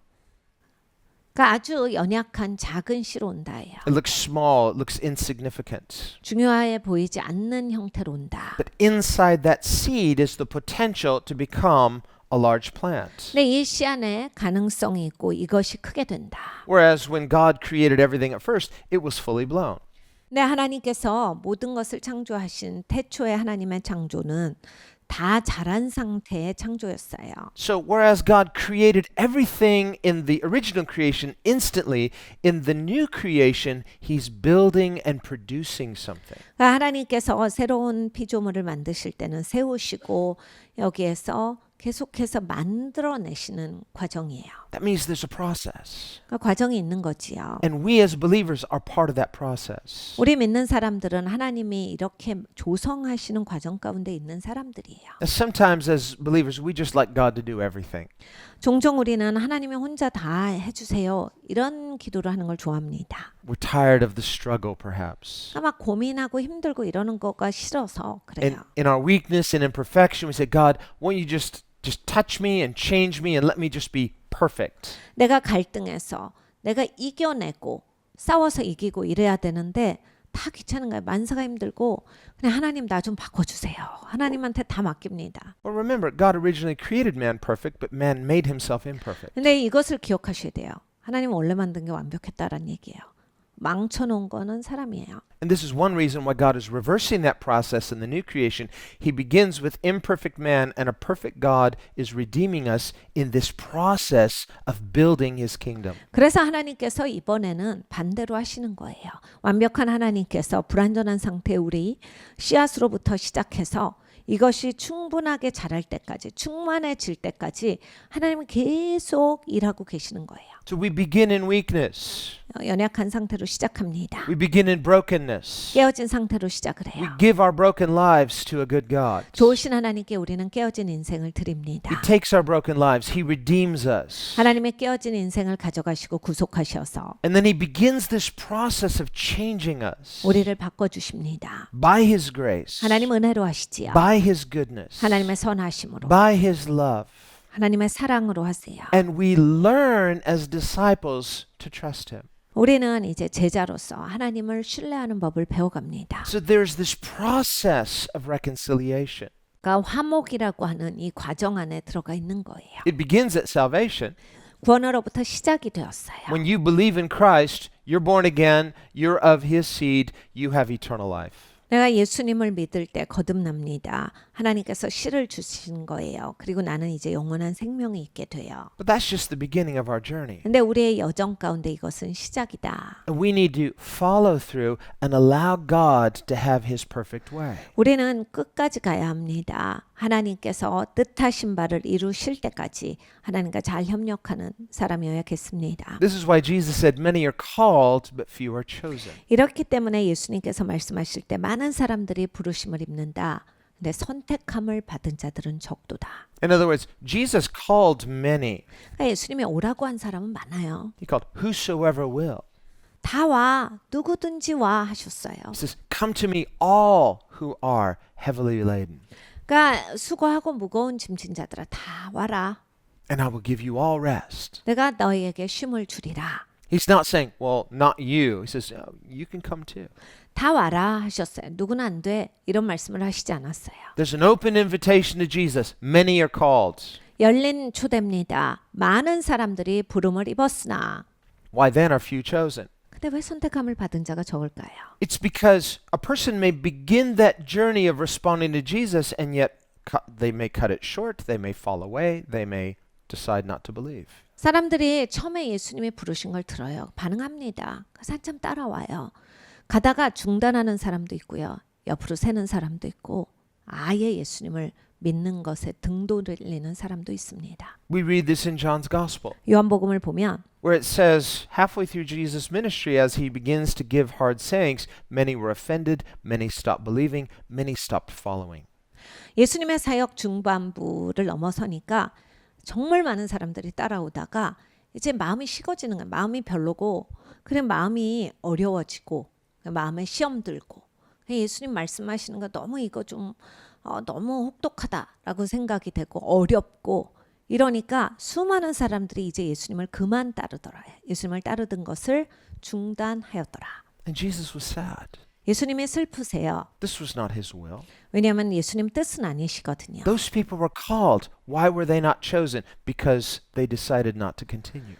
그러니까 아주 연약한 작은 씨로 온다예요. It looks small, it looks insignificant. 중요해 보이지 않는 형태로 온다. But inside that seed is the potential to become a large plant. 근데 이 씨 안에 가능성이 있고 이것이 크게 된다. Whereas when God created everything at first, it was fully blown. 네, 하나님께서 모든 것을 창조하신 태초의 하나님의 창조는 다 자란 상태의 창조였어요. So whereas God created everything in the original creation instantly, in the new creation, he's building and producing something. 그러니까 하나님께서 새로운 피조물을 만드실 때는 세우시고 여기에서 계속해서 만들어내시는 과정이에요. That means there's a process. 그러니까 과정이 있는 거지요. And we as believers are part of that process. 우리 믿는 사람들은 하나님이 이렇게 조성하시는 과정 가운데 있는 사람들이에요. And sometimes as believers, we just like God to do everything. 종종 우리는 하나님이 혼자 다 해주세요. 이런 기도를 하는 걸 좋아합니다. We're tired of the struggle, perhaps. 아마 고민하고 힘들고 이러는 거가 싫어서 And 그래요. in our weakness and imperfection, we say, God, won't you just touch me and change me and let me just be perfect? 내가 갈등해서 내가 이겨내고 싸워서 이기고 이래야 되는데 다 귀찮은 거예요. 만사가 힘들고 그냥 하나님 나 좀 바꿔주세요. 하나님한테 다 맡깁니다. Well, remember, God originally created man perfect, but man made himself imperfect. 근데 이것을 기억하셔야 돼요. 하나님 원래 만든 게 완벽했다라는 얘기예요. 망쳐놓은 거는 사람이에요. And this is one reason why God is reversing that process in the new creation. He begins with imperfect man, and a perfect God is redeeming us in this process of building his kingdom. 그래서 하나님께서 이번에는 반대로 하시는 거예요. 완벽한 하나님께서 불완전한 상태의 우리 씨앗으로부터 시작해서 이것이 충분하게 자랄 때까지 충만해질 때까지 하나님은 계속 일하고 계시는 거예요. So we begin in weakness. 연약한 상태로 시작합니다. We begin in brokenness. 깨어진 상태로 시작을 We 해요. give our broken lives to a good God. 좋으신 하나님께 우리는 깨어진 인생을 드립니다. He takes our broken lives. He redeems us. 하나님의 깨어진 인생을 가져가시고 구속하셔서 And then he begins this process of changing us 우리를 바꿔주십니다. by his grace, 하나님 은혜로 하시지요. by his goodness, 하나님의 선하심으로 by his love. 하나님의 사랑으로 하세요. And we learn as disciples to trust him. 우리는 이제 제자로서 하나님을 신뢰하는 법을 배워갑니다. So there's this process of reconciliation. 그러니까 화목이라고 하는 이 과정 안에 들어가 있는 거예요. It begins at salvation, 구원으로부터 시작이 되었어요. When you believe in Christ, you're born again, you're of his seed, you have eternal life. 내가 예수님을 믿을 때 거듭납니다. 하나님께서 씨를 주신 거예요. 그리고 나는 이제 영원한 생명이 있게 돼요. But that's just the beginning of our journey. 근데 우리의 여정 가운데 이것은 시작이다. And we need to follow through and allow God to have his perfect way. 우리는 끝까지 가야 합니다. 하나님께서 뜻하신 바를 이루실 때까지 하나님과 잘 협력하는 사람이어야겠습니다. This is why Jesus said, many are called, but few are chosen. 이렇기 때문에 예수님께서 말씀하실 때 많은 사람들이 부르심을 입는다. 근데 선택함을 받은 자들은 적도다. In other words, Jesus called many. 그러니까 예수님이 오라고 한 사람은 많아요. He called whosoever will. 다 와, 누구든지 와 하셨어요. He says, come to me all who are heavily laden, 그러니까 수고하고 무거운 짐진 자들아 다 와라. and I will give you all rest. 내가 너희에게 쉼을 주리라. He's not saying, well, not you. He says, oh, you can come too. 다 와라 하셨어요. 누구는 안 돼. 이런 말씀을 하시지 않았어요. There's an open invitation to Jesus. Many are called. 열린 초대입니다. 많은 사람들이 부름을 입었으나 Why then are few chosen? 근데 왜 선택함을 받은 자가 적을까요? It's because a person may begin that journey of responding to Jesus and yet they may cut it short, they may fall away, they may decide not to believe. 사람들이 처음에 예수님이 부르신 걸 들어요. 반응합니다. 그래서 한참 따라와요. 가다가 중단하는 사람도 있고요. 옆으로 새는 사람도 있고 아예 예수님을 믿는 것에 등 돌리는 사람도 있습니다. We read this in John's Gospel, 요한복음을 보면 where it says, halfway through Jesus' ministry, as he begins to give hard sayings, many were offended, many stopped believing, many stopped following. 예수님의 사역 중반부를 넘어서니까 정말 많은 사람들이 따라오다가 이제 마음이 식어지는 거예요. 마음이 별로고 그래 마음이 어려워지고 마음에 시험 들고 예수님 말씀하시는 거 너무 이거 좀 너무 혹독하다라고 생각이 되고 어렵고 이러니까 수많은 사람들이 이제 예수님을 그만 따르더라. 예수님을 따르던 것을 중단하였더라. And Jesus was sad. 예수님이 슬프세요. This was not his will. 왜냐하면 예수님 뜻은 아니시거든요. Those people were called. Why were they not chosen? Because they decided not to continue.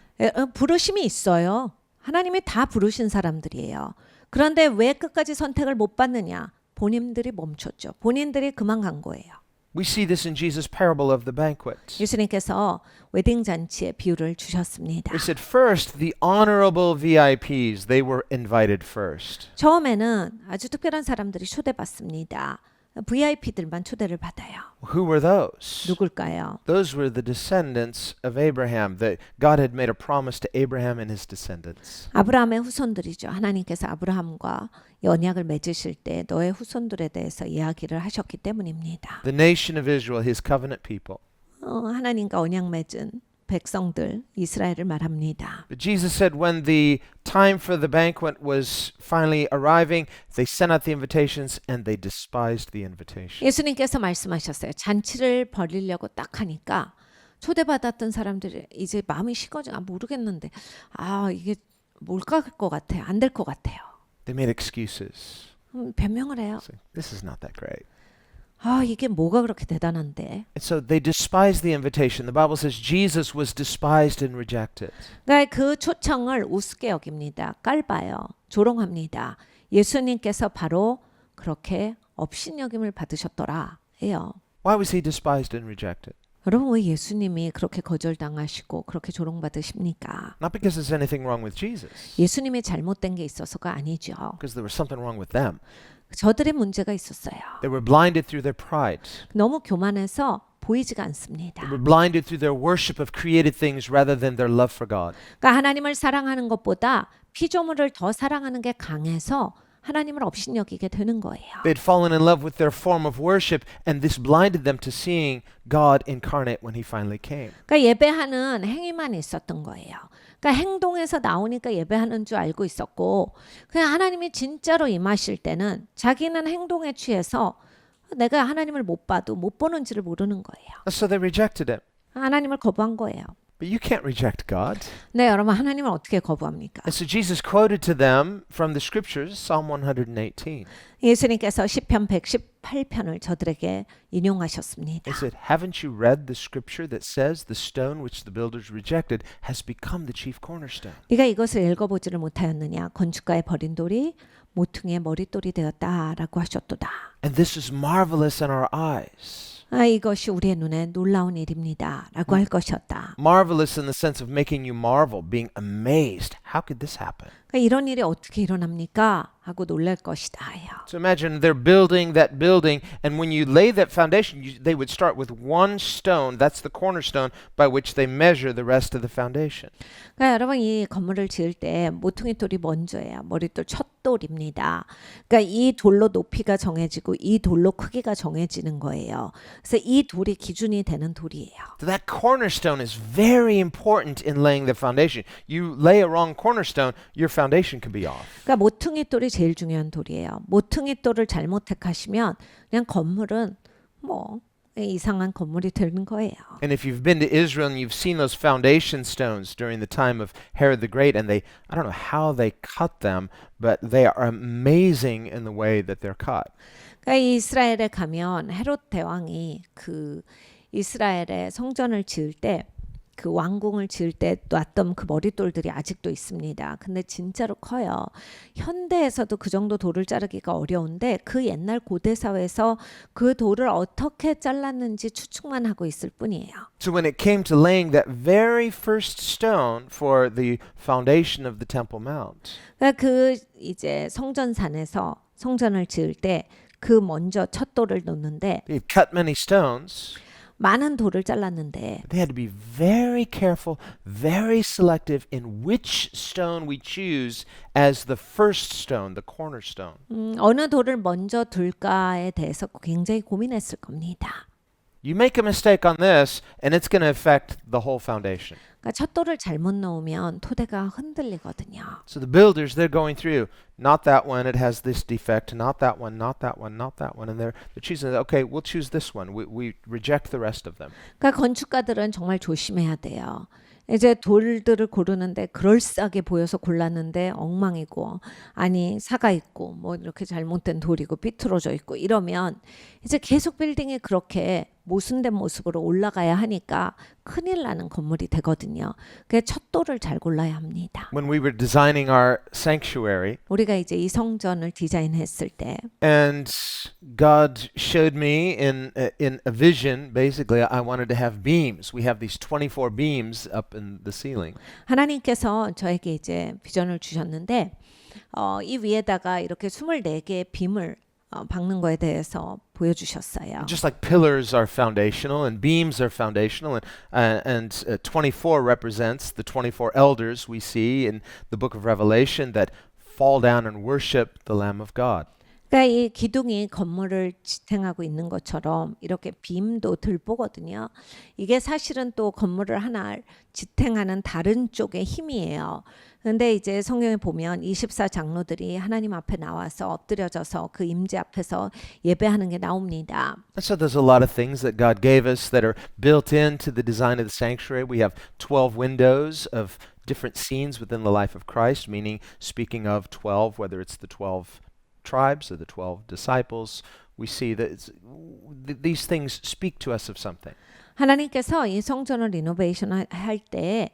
부르심이 있어요. 하나님이 다 부르신 사람들이에요. 그런데 왜 끝까지 선택을 못 받느냐? 본인들이 멈췄죠. 본인들이 그만 간 거예요. We see this in Jesus' parable of the banquet. 예수님께서 웨딩 잔치의 비유를 주셨습니다. He said, first, the honorable VIPs, they were invited first. 처음에는 아주 특별한 사람들이 초대받습니다. VIP들만 초대를 받아요. Who were those? 누굴까요? Those were the descendants of Abraham. That God had made a promise to Abraham and his descendants. 아브라함의 후손들이죠. 하나님께서 아브라함과 언약을 맺으실 때 너의 후손들에 대해서 이야기를 하셨기 때문입니다. The nation of Israel, his covenant people. 하나님과 언약 맺은 백성들 이스라엘을 말합니다. But Jesus said when the time for the banquet was finally arriving, they sent out the invitations and they despised the invitation. 예수님께서 말씀하셨어요. 잔치를 벌이려고 딱 하니까 초대받았던 사람들이 이제 마음이 식어져 모르겠는데 이게 뭘까 할 것 같아요. 안 될 것 같아요. They made excuses. 변명을 해요. Saying, this is not that great. 이게 뭐가 그렇게 대단한데. And so they despised the invitation. The Bible says Jesus was despised and rejected. 그러니까 그 초청을 우습게 여깁니다. 깔봐요. 조롱합니다. 예수님께서 바로 그렇게 업신여김을 받으셨더라 해요. Why was he despised and rejected? 여러분 왜 예수님이 그렇게 거절당하시고 그렇게 조롱받으십니까? Not because there's anything wrong with Jesus. 예수님이 잘못된 게 있어서가 아니죠. Because there was something wrong with them. 저들의 문제가 있었어요. They were blinded through their pride. 너무 교만해서 보이지가 않습니다. They were blinded through their worship of created things rather than their love for God. 그러니까 하나님을 사랑하는 것보다 피조물을 더 사랑하는 게 강해서 하나님을 업신여기게 되는 거예요. They'd fallen in love with their form of worship, and this blinded them to seeing God incarnate when He finally came. 그러니까 예배하는 행위만 있었던 거예요. 그러니까 행동에서 나오니까 예배하는 줄 알고 있었고 그냥 하나님이 진짜로 임하실 때는 자기는 행동에 취해서 내가 하나님을 못 봐도 못 보는지를 모르는 거예요. So they rejected Him. 하나님을 거부한 거예요. But you can't reject God. 네, 여러분 하나님을 어떻게 거부합니까? And so Jesus quoted to them from the scriptures, Psalm 118. 예수님께서 시편 28편을 저들에게 인용하셨습니다. He said, haven't you read the scripture that says the stone which the builders rejected has become the chief cornerstone? 네가 이것을 읽어보지를 못하였느냐? 건축가의 버린 돌이 모퉁이의 머릿돌이 되었다라고 하셨도다. And this is marvelous in our eyes. 이것이 우리의 눈에 놀라운 일입니다. 라고 할 것이었다. Marvelous in the sense of making you marvel, being amazed. How could this happen? 그러니까 이런 일이 어떻게 일어납니까? 하고 놀랄 것이다. So imagine they're building that building, and when you lay that foundation, they would start with one stone. That's the cornerstone by which they measure the rest of the foundation. 그러니까 여러분 이 건물을 지을 때 모퉁이 돌이 먼저예요. 머릿돌 첫 돌입니다. 그러니까 이 돌로 높이가 정해지고 이 돌로 크기가 정해지는 거예요. 그래서 이 돌이 기준이 되는 돌이에요. So that cornerstone is very important in laying the foundation. You lay a wrong cornerstone, your foundation can be off. 그러니까 모퉁이 돌이 제일 중요한 돌이에요. 모퉁이 돌을 잘못 택하시면 그냥 건물은 뭐 이상한 건물이 되는 거예요. And if you've been to Israel and you've seen those foundation stones during the time of Herod the Great, and I don't know how they cut them, but they are amazing in the way that they're cut. 그러니까 이스라엘에 가면 헤롯 대왕이 그 이스라엘의 성전을 지을 때 그 왕궁을 지을 때 놨던 그 머릿돌들이 아직도 있습니다. 근데 진짜로 커요. 현대에서도 그 정도 돌을 자르기가 어려운데 그 옛날 고대 사회에서 그 돌을 어떻게 잘랐는지 추측만 하고 있을 뿐이에요. So when it came to laying that very first stone for the foundation of the Temple Mount, 그러니까 그 이제 성전산에서 성전을 지을 때 그 먼저 첫 돌을 놓는데 they had cut many stones. 많은 돌을 잘랐는데 They had to be very careful, very selective in which stone we choose as the first stone, the cornerstone. 어느 돌을 먼저 둘까에 대해서 굉장히 고민했을 겁니다. You make a mistake on this, and it's going to affect the whole foundation. 그러니까 첫 돌을 잘못 놓으면 토대가 흔들리거든요. So the builders, they're going through, not that one, it has this defect, not that one, not that one, not that one, and they're choosing, okay, we'll choose this one. We reject the rest of them. 그러니까 건축가들은 정말 조심해야 돼요. 이제 돌들을 고르는데 그럴싸하게 보여서 골랐는데 엉망이고 아니 사가 있고 뭐 이렇게 잘못된 돌이고 삐뚤어져 있고 이러면 이제 계속 빌딩이 그렇게 모순된 모습으로 올라가야 하니까 큰일 나는 건물이 되거든요. 그래서 첫 돌을 잘 골라야 합니다. When we were designing our sanctuary, 우리가 이제 이 성전을 디자인했을 때 and God showed me in a vision, basically, I wanted to have beams. We have these 24 beams up in the ceiling. 하나님께서 저에게 이제 비전을 주셨는데 이 위에다가 이렇게 24개의 빔을 박는 거에 대해서 보여주셨어요. Just like pillars are foundational and beams are foundational, and 24 represents the 24 elders we see in the book of Revelation that fall down and worship the Lamb of God. 그러니까 이 기둥이 건물을 지탱하고 있는 것처럼 이렇게 빔도 들보거든요. 이게 사실은 또 건물을 하나 지탱하는 다른 쪽의 힘이에요. 그런데 이제 성경에 보면 24장로들이 하나님 앞에 나와서 엎드려져서 그 임재 앞에서 예배하는 게 나옵니다. And so there's a lot of things that God gave us that are built into the design of the sanctuary. We have 12 windows of different scenes within the life of Christ, meaning speaking of 12, whether it's the 12 tribes or the 12 disciples, we see that these things speak to us of something. 하나님께서 이 성전을 리노베이션 할 때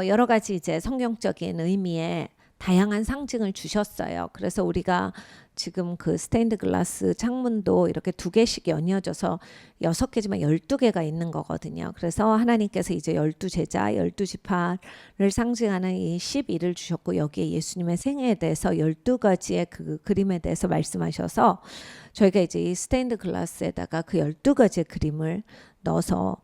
여러 가지 이제 성경적인 의미의 다양한 상징을 주셨어요. 그래서 우리가 지금 그 스테인드 글라스 창문도 이렇게 2개씩 연이어져서 6개지만 12개가 있는 거거든요. 그래서 하나님께서 이제 12제자, 12지파를 상징하는 이 12를 주셨고 여기에 예수님의 생애에 대해서 12가지의 그 그림에 대해서 말씀하셔서 저희가 이제 이 스테인드 글라스에다가 그 12가지의 그림을 넣어서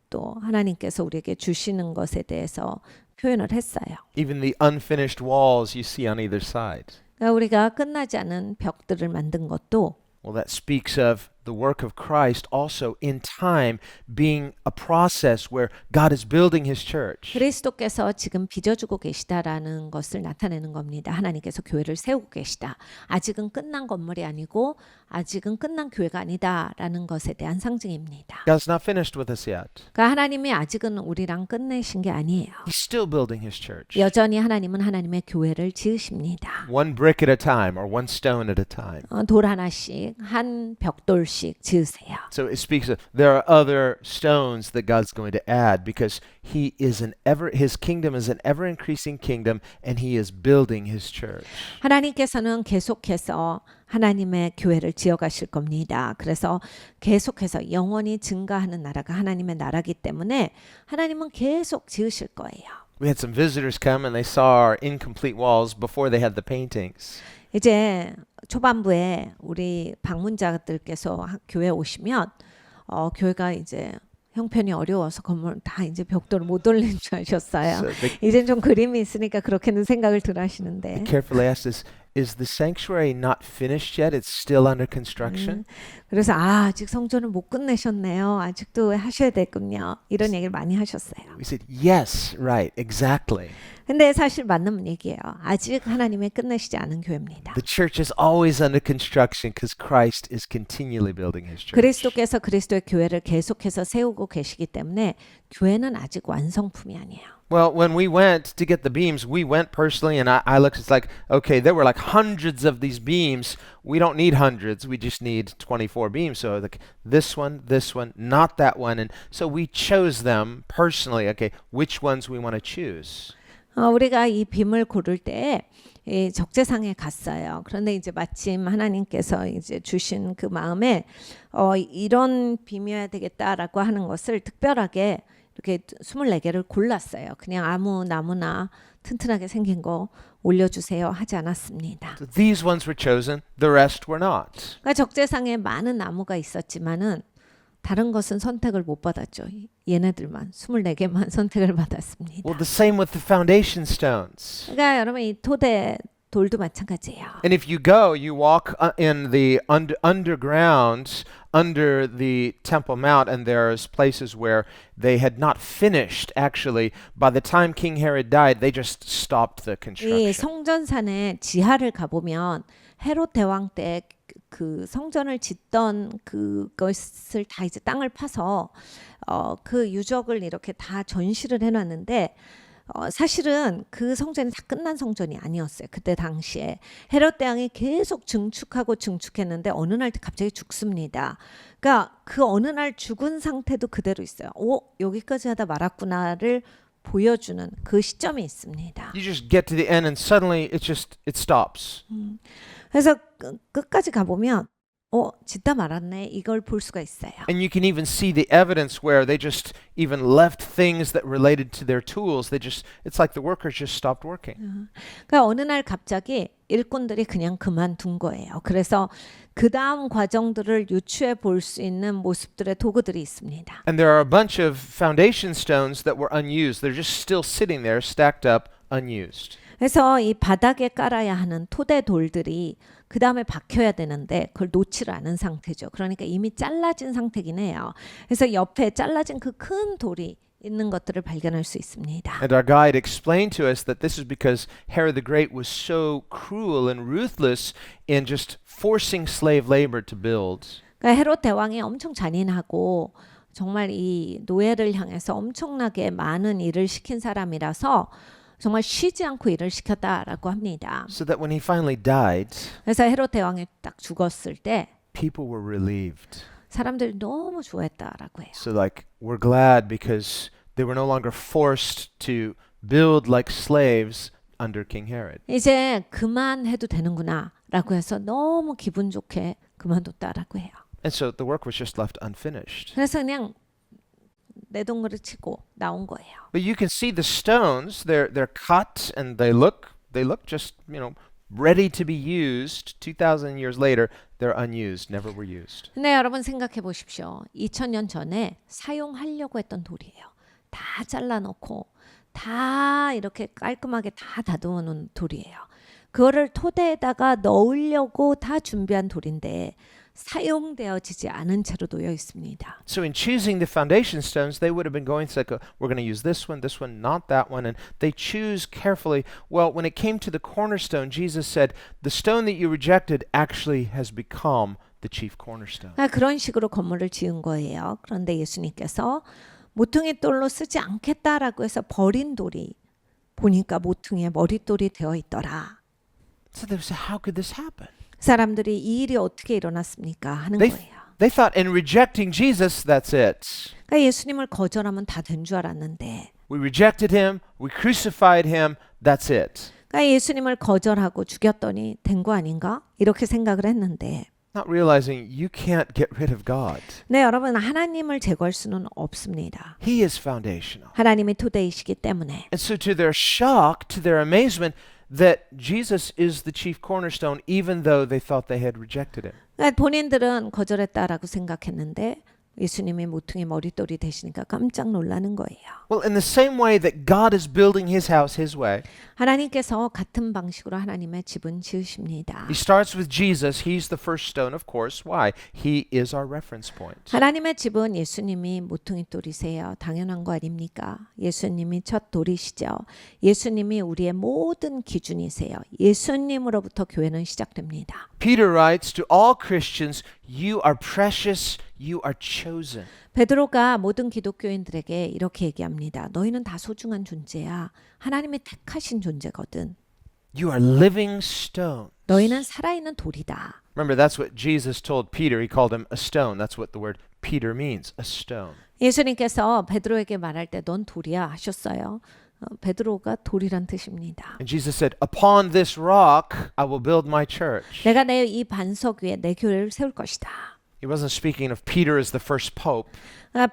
또 하나님께서 우리에게 주시는 것에 대해서 표현을 했어요. Even the unfinished walls you see on either side. 그러니까 우리가 끝나지 않은 벽들을 만든 것도 Well, that speaks of the work of Christ also in time being a process where God is building his church. 그리스도께서 지금 빚어주고 계시다라는 것을 나타내는 겁니다. 하나님께서 교회를 세우고 계시다. 아직은 끝난 건물이 아니고 아직은 끝난 교회가 아니다라는 것에 대한 상징입니다. God's not finished with us yet. 그러니까 하나님이 아직은 우리랑 끝내신 게 아니에요. He's still building his church. 여전히 하나님은 하나님의 교회를 지으십니다. One brick at a time or one stone at a time. 돌 하나씩 한 벽돌씩 지으세요. So it speaks of there are other stones that God's going to add because his kingdom is an ever increasing kingdom and he is building his church. 하나님께서는 계속해서 하나님의 교회를 지어가실 겁니다. 그래서 계속해서 영원히 증가하는 나라가 하나님의 나라기 때문에 하나님은 계속 지으실 거예요. We had some visitors come and they saw our incomplete walls before they had the paintings. 이제 초반부에 우리 방문자들께서 교회에 오시면 교회가 이제 형편이 어려워서 건물 다 이제 벽돌을 못 올린 줄 아셨어요. So they 이젠 좀 그림이 있으니까 그렇게는 생각을 들 하시는데 carefully asked us, is the sanctuary not finished yet? It's still under construction? 그래서 아직 성전을 못 끝내셨네요. 아직도 하셔야 되군요. 이런 얘기를 많이 하셨어요. We said, yes, right, exactly. 근데 사실 맞는 얘기예요. 아직 하나님이 끝내시지 않은 교회입니다. The church is always under construction because Christ is continually building his church. 그리스도께서 그리스도의 교회를 계속해서 세우고 계시기 때문에 교회는 아직 완성품이 아니에요. Well, when we went to get the beams, we went personally, and I looked. It's like, okay, there were like hundreds of these beams. We don't need hundreds. We just need 24 beams. So like this one, not that one, and so we chose them personally. Okay, which ones we want to choose. 우리가 이 빔을 고를 때 이 적재상에 갔어요. 그런데 이제 마침 하나님께서 이제 주신 그 마음에 이런 빔이어야 되겠다라고 하는 것을 특별하게 이렇게 24개를 골랐어요. 그냥 아무 나무나 튼튼하게 생긴 거 올려주세요 하지 않았습니다. So these ones were chosen. The rest were not. 그러니까 적재상에 많은 나무가 있었지만은 다른 것은 선택을 못 받았죠. 얘네들만 24개만 선택을 받았습니다. Well, the same with the foundation stones. 그러니까 여러분 이 토대 돌도 마찬가지예요. And if you go, you walk in the underground under the Temple Mount, and there's places where they had not finished. Actually, by the time King Herod died, they just stopped the 이 construction. 성전산의 지하를 가보면 헤롯 대왕 때 그 성전을 짓던 그것을 다 이제 땅을 파서 그 유적을 이렇게 다 전시를 해놨는데 사실은 그 성전이 다 끝난 성전이 아니었어요. 그때 당시에 헤롯 대왕이 계속 증축했는데 어느 날 갑자기 죽습니다. 그러니까 그 어느 날 죽은 상태도 그대로 있어요. 여기까지 하다 말았구나를 보여주는 그 시점이 있습니다. You just get to the end, and suddenly it stops. 그래서 끝까지 가보면 짓다 말았네 이걸 볼 수가 있어요. And you can even see the evidence where they just even left things that related to their tools. It's like the workers just stopped working. 그러니까 어느 날 갑자기 일꾼들이 그냥 그만둔 거예요. 그래서 그 다음 과정들을 유추해 볼 수 있는 모습들의 도구들이 있습니다. And there are a bunch of foundation stones that were unused. They're just still sitting there, stacked up, unused. 그래서 이 바닥에 깔아야 하는 토대 돌들이 그 다음에 박혀야 되는데 그걸 놓지를 않은 상태죠. 그러니까 이미 잘라진 상태긴 해요. 그래서 옆에 잘라진 그 큰 돌이 있는 것들을 발견할 수 있습니다. And our guide explained to us that this is because Herod the Great was so cruel and ruthless in just forcing slave labor to build. 그러니까 헤롯 대왕이 엄청 잔인하고 정말 이 노예를 향해서 엄청나게 많은 일을 시킨 사람이라서 정말 쉬지 않고 일을 시켰다라고 합니다. So that when he finally died, 그래서 헤롯 대왕이 딱 죽었을 때 people were relieved. 사람들이 너무 좋아했다라고 해요. So like, we're glad because they were no longer forced to build like slaves under King Herod. 이제 그만해도 되는구나라고 해서 너무 기분 좋게 그만뒀다라고 해요. And so the work was just left unfinished. 그래서 그냥 내동그를 치고 나온 거예요. But you can see the stones, they're cut and they look just, ready to be used. 2,000 years later, they're unused, never were used. 근데 여러분 생각해 보십시오. 2000년 전에 사용하려고 했던 돌이에요. 다 잘라놓고 다 이렇게 깔끔하게 다 다듬어 놓은 돌이에요. 그거를 토대에다가 넣으려고 다 준비한 돌인데 사용되어지지 않은 채로 놓여 있습니다. So in choosing the foundation stones, they would have been going to like, we're going to use this one, not that one, and they choose carefully. Well, when it came to the cornerstone, Jesus said, the stone that you rejected actually has become the chief cornerstone. 그런 식으로 건물을 지은 거예요. 그런데 예수님께서 모퉁이 돌로 쓰지 않겠다라고 해서 버린 돌이 보니까 모퉁이에 머릿돌이 되어 있더라. So they said, how could this happen? 사람들이 이 일이 어떻게 일어났습니까? 하는 They, 거예요. they thought in rejecting Jesus, that's it. 그러니까 예수님을 거절하면 다 된 줄 알았는데 We rejected him, we crucified him, that's it. 그러니까 예수님을 거절하고 죽였더니 된 거 아닌가? 이렇게 생각을 했는데 Not realizing you can't get rid of God. 네, 여러분 하나님을 제거할 수는 없습니다. He is foundational. 하나님이 토대이시기 때문에 And so to their shock, to their amazement, that Jesus is the chief cornerstone, even though they thought they had rejected him. 그러니까 본인들은 거절했다라고 생각했는데 예수님이 모퉁이 머릿돌이 되시니까 깜짝 놀라는 거예요. Well, in the same way that God is building his house his way, 하나님께서 같은 방식으로 하나님의 집은 지으십니다. he starts with Jesus. He's the first stone, of course. Why? He is our reference point. 하나님의 집은 예수님이 모퉁이 돌이세요. 당연한 거 아닙니까? 예수님이 첫 돌이시죠. 예수님이 우리의 모든 기준이세요. 예수님으로부터 교회는 시작됩니다. Peter writes to all Christians, you are precious, you are chosen. 베드로가 모든 기독교인들에게 이렇게 얘기합니다. 너희는 다 소중한 존재야. 하나님이 택하신 존재거든. You are living stones. 너희는 살아있는 돌이다. Remember, that's what Jesus told Peter. He called him a stone. That's what the word Peter means, a stone. 예수님께서 베드로에게 말할 때 넌 돌이야 하셨어요. 베드로가 돌이란 뜻입니다. And Jesus said, upon this rock I will build my church. 내가 내 이 반석 위에 내 교회를 세울 것이다. He wasn't speaking of Peter as the first pope,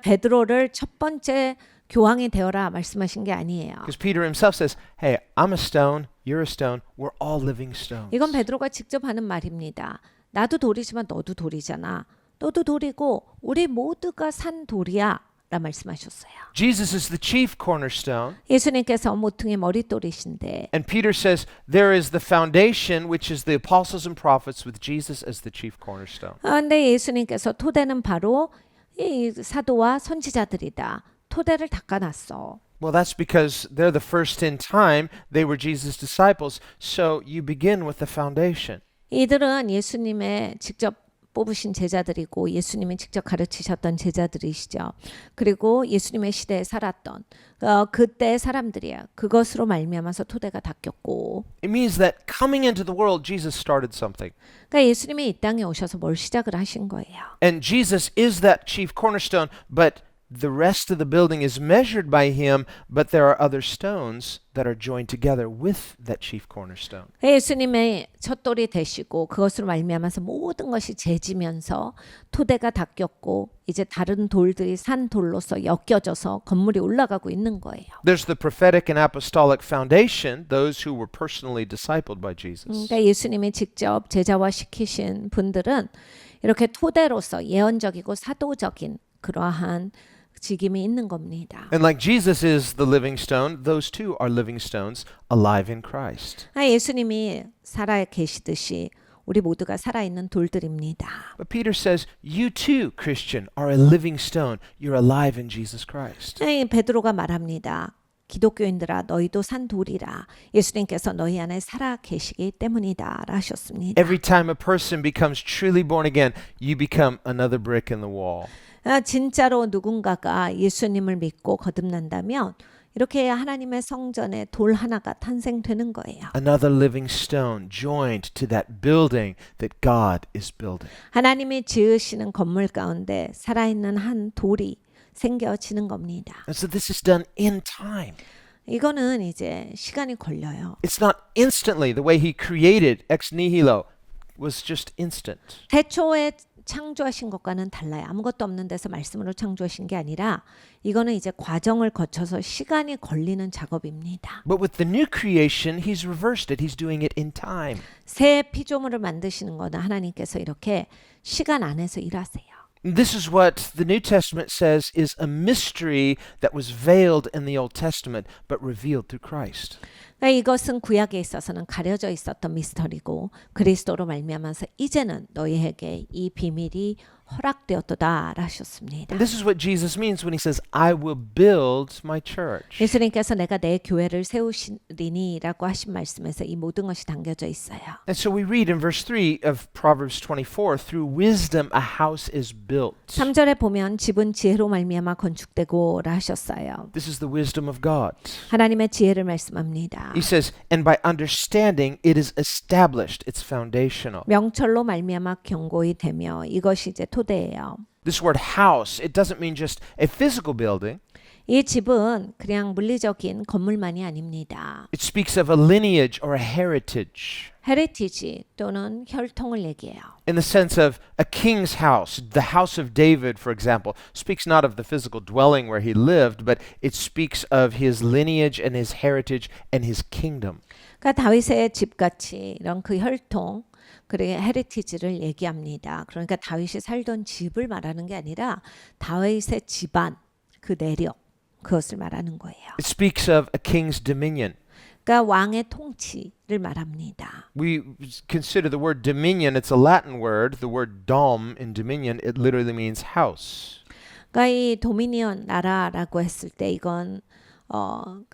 베드로를 첫 번째 교황이 되어라 말씀하신 게 아니에요. because Peter himself says, hey, I'm a stone, you're a stone, we're all living stones. 이건 베드로가 직접 하는 말입니다. 나도 돌이지만 너도 돌이잖아. 너도 돌이고 우리 모두가 산 돌이야 라 말씀하셨어요. Jesus is the chief cornerstone, 예수님께서 모퉁이 머릿돌이신데 and Peter says there is the foundation, which is the apostles and prophets, with Jesus as the chief cornerstone. 근데 예수님께서 토대는 바로 이 사도와 선지자들이다. 토대를 닦아놨어. Well, that's because they're the first in time. They were Jesus' disciples. So you begin with the foundation. 이들은 예수님의 직접 뽑으신 제자들이고 예수님이 직접 가르치셨던 제자들이시죠. 그리고 예수님의 시대에 살았던 그때 사람들이야. 그것으로 말미암아서 토대가 닦였고. It means that coming into the world, Jesus started something. 그러니까 예수님이 이 땅에 오셔서 뭘 시작을 하신 거예요. And Jesus is that chief cornerstone, but the rest of the building is measured by him, but there are other stones that are joined together with that chief cornerstone. 예수님의 첫 돌이 되시고 그것으로 말미암아서 모든 것이 재지면서 토대가 닦였고 이제 다른 돌들이 산 돌로서 엮여져서 건물이 올라가고 있는 거예요. There's the prophetic and apostolic foundation, those who were personally discipled by Jesus. 그러니까 예수님이 직접 제자화 시키신 분들은 이렇게 토대로서 예언적이고 사도적인 그러한 직임이 있는 겁니다. And like Jesus is the living stone, those two are living stones alive in Christ. 예수님이 살아 계시듯이 우리 모두가 살아있는 돌들입니다. But Peter says, you too, Christian, are a living stone. You're alive in Jesus Christ. 베드로가 말합니다. 기독교인들아 너희도 산 돌이라 예수님께서 너희 안에 살아 계시기 때문이다 하셨습니다. Every time a person becomes truly born again, you become another brick in the wall. 진짜로 누군가가 예수님을 믿고 거듭난다면 이렇게 하나님의 성전에 돌 하나가 탄생되는 거예요. Another living stone joined to that building that God is building. 하나님이 지으시는 건물 가운데 살아있는 한 돌이 생겨지는 겁니다. And so this is done in time. 이거는 이제 시간이 걸려요. It's not instantly. The way he created ex nihilo was just instant. 태초에 창조하신 것과는 달라요. 아무것도 없는 데서 말씀으로 창조하신 게 아니라 이거는 이제 과정을 거쳐서 시간이 걸리는 작업입니다. But with the new creation, he's reversed it. He's doing it in time. 새 피조물을 만드시는 거는 하나님께서 이렇게 시간 안에서 일하세요. This is what the New Testament says is a mystery that was veiled in the Old Testament but revealed through Christ. 그러니까 이것은 구약에 있어서는 가려져 있었던 미스터리고 그리스도로 말미암아서 이제는 너희에게 이 비밀이 허락되었도다 하셨습니다. And this is what Jesus means when he says, I will build my church. 예수님께서 내가 내 교회를 세우시리니라고 하신 말씀에서 이 모든 것이 담겨져 있어요. And so we read in verse 3 of Proverbs 24, through wisdom a house is built. 3절에 보면 집은 지혜로 말미암아 건축되고라 하셨어요. This is the wisdom of God. 하나님의 지혜를 말씀합니다. He says, and by understanding it is established, it's foundational. 명철로 말미암아 견고히 되며 이것이 이제 토대예요. This word house, it doesn't mean just a physical building. 이 집은 그냥 물리적인 건물만이 아닙니다. It speaks of a lineage or a heritage. 헤리티지 또는 혈통을 얘기해요. In the sense of a king's house, the house of David, for example, speaks not of the physical dwelling where he lived, but it speaks of his lineage and his heritage and his kingdom. 그러니까 다윗의 집같이 이런 그 혈통 그리고 헤리티지를 얘기합니다. 그러니까 다윗이 살던 집을 말하는 게 아니라 다윗의 집안, 그 내력, 그것을 말하는 거예요. It speaks of a king's dominion. 그러니까 왕의 통치를 말합니다. We consider the word dominion, it's a Latin word. The word dom in dominion, it literally means house. 그러니까 이 도미니언 나라라고 했을 때 이건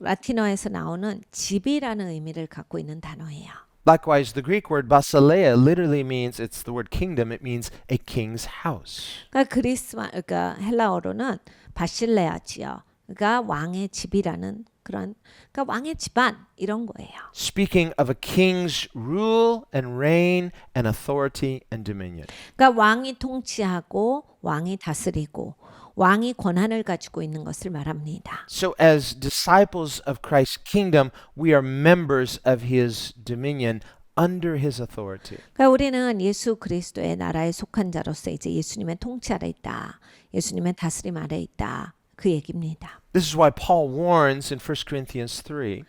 라틴어에서 나오는 집이라는 의미를 갖고 있는 단어예요. Likewise, the Greek word basileia literally means, it's the word kingdom, it means a king's house. 그러니까 그러니까 헬라어로는 바실레아지요. 그러니까 왕의 집이라는 그런 그러니까 왕의 집안 이런 거예요. Speaking of a king's rule and reign and authority and dominion. 그러니까 왕이 통치하고 왕이 다스리고 왕이 권한을 가지고 있는 것을 말합니다. So as disciples of Christ's kingdom, we are members of his dominion under his authority. 그러니까 우리는 예수 그리스도의 나라에 속한 자로서 이제 예수님의 통치 아래 있다. 예수님의 다스림 아래 있다. 그 얘기입니다. This is why Paul warns in 1 Corinthians 3,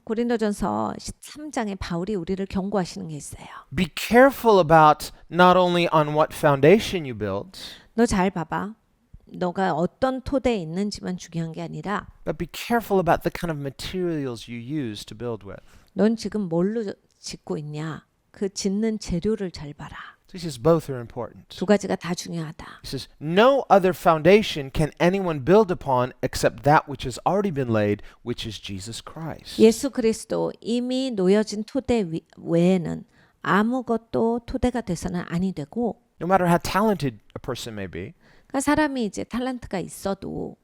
고린도전서 13장에 바울이 우리를 경고하시는 게 있어요. be careful about not only on what foundation you build, 너 잘 봐봐. 너가 어떤 토대에 있는지만 중요한 게 아니라 but be careful about the kind of materials you use to build with. 넌 지금 뭘로 짓고 있냐? 그 짓는 재료를 잘 봐라. So he says both are important. 두 가지가 다 중요하다. He says, no other foundation can anyone build upon except that which has already been laid, which is Jesus Christ. 예수 그리스도 이미 놓여진 토대 외에는 아무것도 토대가 돼서는 아니 되고 No matter how talented a person may be, 그러니까 사람이 이제 탤런트가 있어도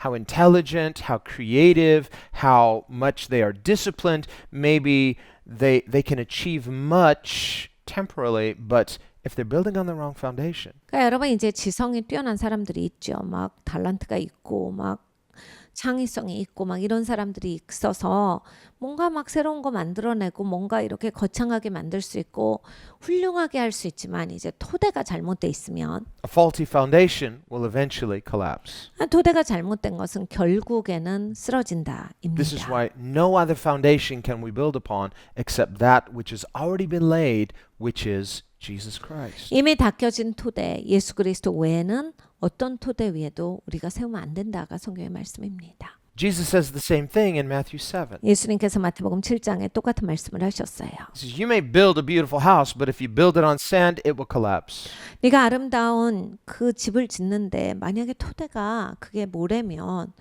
how intelligent, how creative, how much they are disciplined, maybe they can achieve much temporarily, but if they're building on the wrong foundation, 그러니까 여러분 이제 지성이 뛰어난 사람들이 있죠. 막 탤런트가 있고 막 창의성이 있고 막 이런 사람들이 있어서 뭔가 막 새로운 거 만들어내고 뭔가 이렇게 거창하게 만들 수 있고 훌륭하게 할 수 있지만 이제 토대가 잘못돼 있으면 a faulty foundation will eventually collapse. 토대가 잘못된 것은 결국에는 쓰러진다입니다. This is why no other foundation can we build upon except that which has already been laid, which is Jesus Christ. 이미 닦여진 토대 예수 그리스도 외에는 어떤 토대 위에도 우리가 세우면 안 된다가 성경의 말씀입니다. Jesus says the same thing in Matthew 7. 예수님께서 마태복음 7장에 똑같은 말씀을 하셨어요. He says, you may build a beautiful house, but if you build it on sand, it will collapse. 네가 아름다운 그 집을 짓는데 만약에 토대가 그게 모래면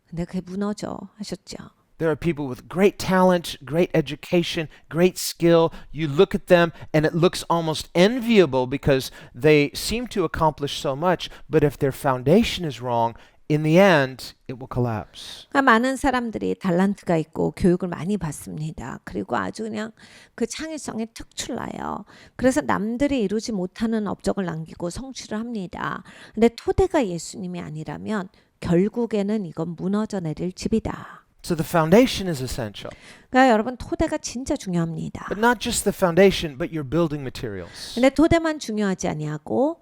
근데 그게 무너져 하셨죠. There are people with great talent, great education, great skill. You look at them and it looks almost enviable because they seem to accomplish so much, but if their foundation is wrong, in the end, it will collapse. 그러니까 많은 사람들이 달란트가 있고 교육을 많이 받습니다. 그리고 아주 그냥 그 창의성에 특출나요. 그래서 남들이 이루지 못하는 업적을 남기고 성취를 합니다. 근데 토대가 예수님이 아니라면 결국에는 이건 무너져 내릴 집이다. So the foundation is essential. 그러니까 여러분 토대가 진짜 중요합니다. But not just the foundation, but your building materials. 근데 토대만 중요하지 아니하고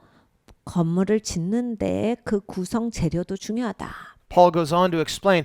건물을 짓는데 그 구성 재료도 중요하다. Paul goes on to explain,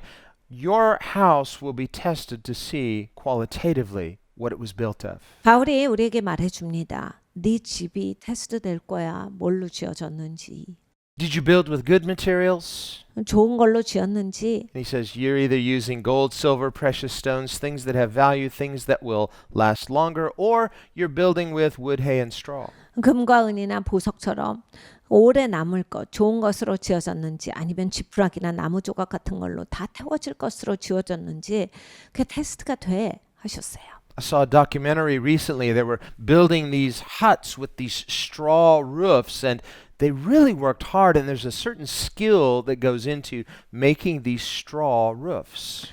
your house will be tested to see qualitatively what it was built of. 바울이 우리에게 말해 줍니다. 네 집이 테스트 될 거야. 뭘로 지어졌는지. Did you build with good materials? 좋은 걸로 지었는지 And he says, you're either using gold, silver, precious stones, things that have value, things that will last longer, or you're building with wood, hay, and straw. 금과 은이나 보석처럼 오래 남을 것, 좋은 것으로 지어졌는지 아니면 지푸라기나 나무 조각 같은 걸로 다 태워질 것으로 지어졌는지 그게 테스트가 돼 하셨어요. I saw a documentary recently. They were building these huts with these straw roofs, and they really worked hard, and there's a certain skill that goes into making these straw roofs.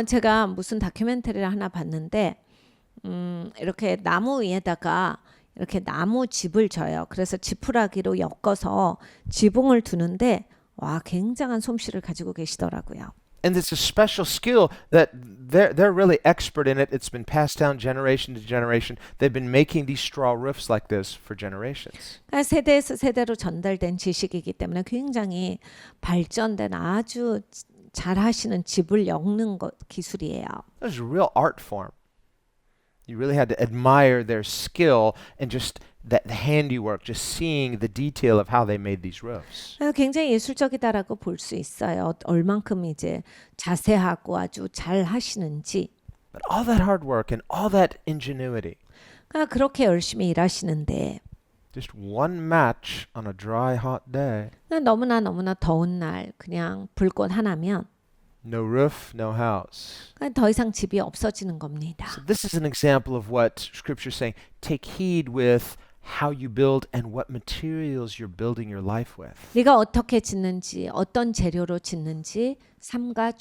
제가 무슨 다큐멘터리를 하나 봤는데 이렇게 나무 위에다가 이렇게 나무 집을 져요. 그래서 지푸라기로 엮어서 지붕을 두는데 와 굉장한 솜씨를 가지고 계시더라고요. And it's a special skill that they're really expert in it. It's been passed down generation to generation. They've been making these straw roofs like this for generations. 그러니까 세대에서 세대로 전달된 지식이기 때문에 굉장히 발전된 아주 잘 하시는 집을 엮는 것 기술이에요. It was a real art form. You really had to admire their skill and just that handiwork, just seeing the detail of how they made these roofs. 굉장히 예술적이다라고 볼 수 있어요. 얼만큼 이제 자세하고 아주 잘 하시는지. But all that hard work and all that ingenuity, 그러니까 그렇게 열심히 일하시는데 just one match on a dry, hot day. 너무나 더운 날 그냥 불꽃 하나면 No roof, no house. 더 이상 집이 없어지는 겁니다. So this is an example of what Scripture is saying. Take heed with how you build and what materials you're building your life with. 네가 어떻게 짓는지 어떤 재료로 짓는지 삼가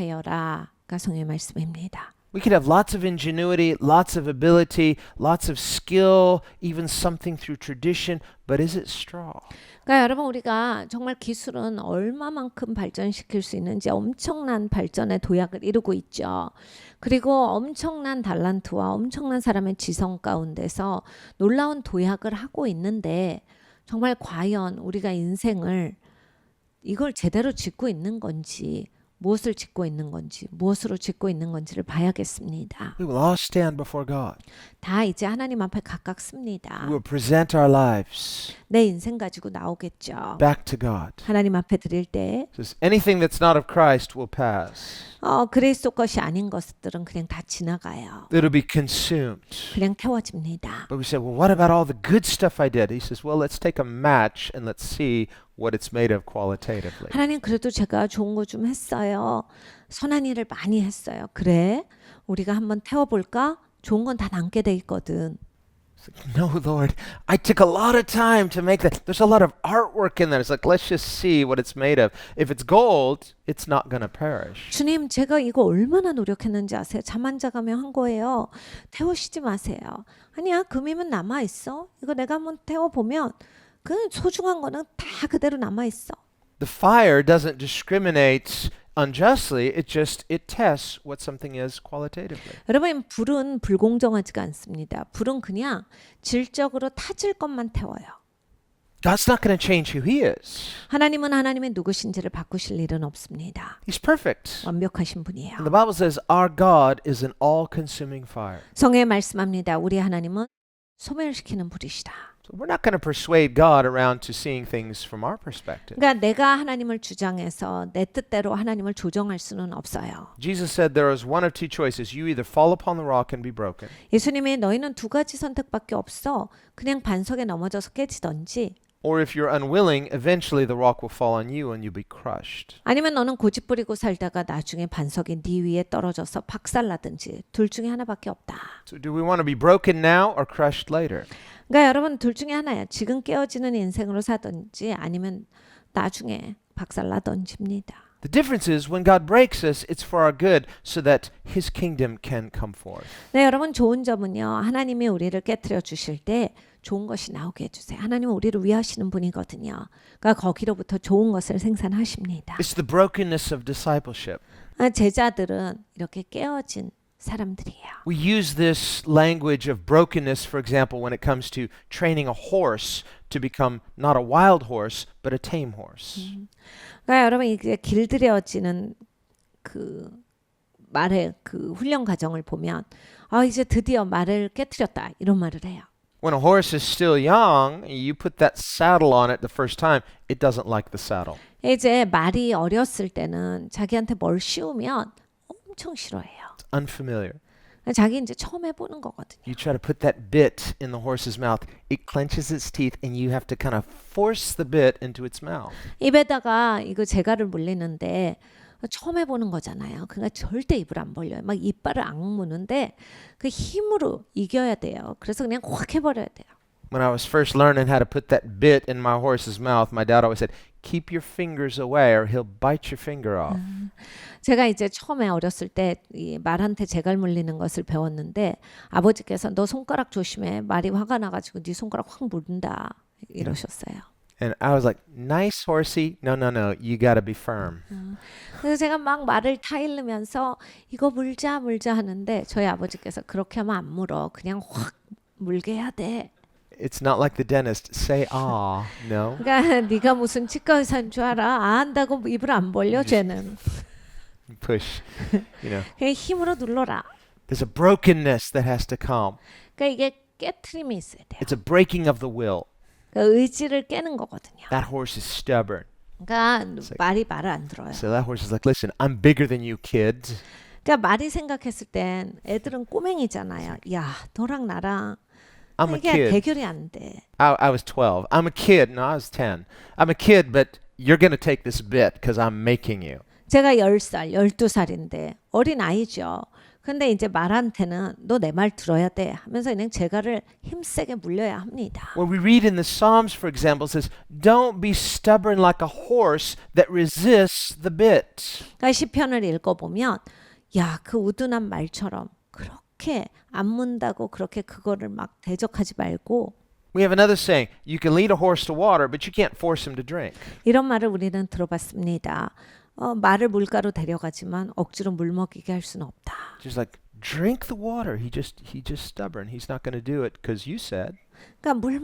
주의하여라가 성의 말씀입니다. We could have lots of ingenuity, lots of ability, lots of skill, even something through tradition, but is it straw? 그러니까 여러분 우리가 정말 기술은 얼마만큼 발전시킬 수 있는지 엄청난 발전의 도약을 이루고 있죠. 그리고 엄청난 달란트와 엄청난 사람의 지성 가운데서 놀라운 도약을 하고 있는데 정말 과연 우리가 인생을 이걸 제대로 짓고 있는 건지 무엇을 짓고 있는 건지 무엇으로 짓고 있는 건지를 봐야겠습니다. We will all stand before God. 다 이제 하나님 앞에 각각 We 씁니다. will present our lives 내 인생 가지고 나오겠죠. back to God. 하나님 앞에 드릴 때 It says anything that's not of Christ will pass. 그리스도 것이 아닌 것들은 그냥 다 지나가요. It'll be consumed. 그냥 태워집니다. But we say, well, what about all the good stuff I did? He says, well, let's take a match and let's see what it's made of qualitatively. 하나님 그래도 제가 좋은 거 좀 했어요. 선한 일을 많이 했어요. 그래? 우리가 한번 태워볼까? 좋은 건 다 남게 돼 있거든. No, Lord, I took a lot of time to make that. There's a lot of artwork in there. It's like, let's just see what it's made of. If it's gold, it's not going to perish. 주님, 제가 이거 얼마나 노력했는지 아세요? 잠 안 자가며 한 거예요. 태우시지 마세요. 아니야, 금이면 남아 있어. 이거 내가 한번 태워보면 그 소중한 거는 다 그대로 남아 있어. The fire doesn't discriminate unjustly. It tests what something is qualitatively. 여러분, 불은 불공정하지가 않습니다. 불은 그냥 질적으로 타질 것만 태워요. God's not going to change who He is. 하나님은 하나님의 누구신지를 바꾸실 일은 없습니다. He's perfect. 완벽하신 분이에요. And the Bible says our God is an all-consuming fire. 성경에 말씀합니다. 우리 하나님은 소멸시키는 불이시다. So we're not going to persuade God around to seeing things from our perspective. 그러니까 내가 하나님을 주장해서 내 뜻대로 하나님을 조정할 수는 없어요. Jesus said there is one of two choices. You either fall upon the rock and be broken, 예수님이 너희는 두 가지 선택밖에 없어. 그냥 반석에 넘어져서 깨지던지 or if you're unwilling, eventually the rock will fall on you and you'll be crushed. 아니면 너는 고집 부리고 살다가 나중에 반석이 네 위에 떨어져서 박살나든지 둘 중에 하나밖에 없다. So do we want to be broken now or crushed later? 그러니까 여러분 둘 중에 하나야. 지금 깨어지는 인생으로 사든지 아니면 나중에 박살나던지입니다. The difference is when God breaks us, it's for our good so that His kingdom can come forth. 네, 여러분 좋은 점은요. 하나님이 우리를 깨트려 주실 때 좋은 것이 나오게 해주세요. 하나님은 우리를 위하시는 분이거든요. 그러니까 거기로부터 좋은 것을 생산하십니다. It's the brokenness of discipleship. 제자들은 이렇게 깨어진 사람들이에요. We use this language of brokenness, for example, when it comes to training a horse to become not a wild horse, but a tame horse. 그러니까 여러분 이게 길들여지는 그 말의 그 훈련 과정을 보면 이제 드디어 말을 깨트렸다 이런 말을 해요. When a horse is still young, you put that saddle on it the first time, it doesn't like the saddle. 이제 말이 어렸을 때는 자기한테 뭘 씌우면 엄청 싫어해요. It's unfamiliar. 자기 이제 처음 해보는 거거든요. You try to put that bit in the horse's mouth, it clenches its teeth, and you have to kind of force the bit into its mouth. 입에다가 이거 재갈을 물리는데 처음 해보는 거잖아요. 그러니까 절대 입을 안 벌려요. 막 이빨을 악무는데 그 힘으로 이겨야 돼요. 그래서 그냥 확 해버려야 돼요. When I was first learning how to put that bit in my horse's mouth, my dad always said, keep your fingers away or he'll bite your finger off. 제가 이제 처음에 어렸을 때 이 말한테 재갈 물리는 것을 배웠는데 아버지께서 너 손가락 조심해. 말이 화가 나가지고 네 손가락 확 물린다 이러셨어요. And I was like, nice horsey. No, no, no. You got to be firm. 그래서 제가 막 말을 타일르면서 이거 물자 하는데 저희 아버지께서 그렇게 하면 안 물어. 그냥 확 물게 해야 돼. It's not like the dentist. Say ah. No. 그러니까 네가 무슨 치과 의사인 줄 알아? 아 한다고 입을 안 벌려 쟤는. Push. You know. 그냥 힘으로 눌러라. There's a brokenness that has to come. 그러니까 이게 깨트림이 있어야 돼요. It's a breaking of the will. 그러니까 의지를 깨는 거거든요. That horse is stubborn. 그러니까 말이 말을 안 들어요. So that horse is like, listen, I'm bigger than you kids. 그러니까 말이 생각했을 땐 애들은 꼬맹이잖아요. 야, 너랑 나랑 I'm a 이게 kid. 대결이 안 돼. I was 12. I'm a kid. No, I was 10. I'm a kid, but you're going to take this bit because I'm making you. 제가 10살, 12살인데 어린 아이죠. 근데 이제 말한테는 너 내 말 들어야 돼 하면서 그냥 재갈을 힘세게 물려야 합니다. When we read in the Psalms, for example, it says, don't be stubborn like a horse that resists the bit. 그러니까 시편을 읽어보면 야, 그 우둔한 말처럼 그렇게 안 문다고 그렇게 그거를 막 대적하지 말고 We have another saying, you can lead a horse to water, but you can't force him to drink. 이런 말을 우리는 들어봤습니다. 말을 물가로 데려가지만 억지로 물 먹이게 할 수는 없다. Just like, drink the water. He's just stubborn. He's not going to do it because you said. 그러니까 물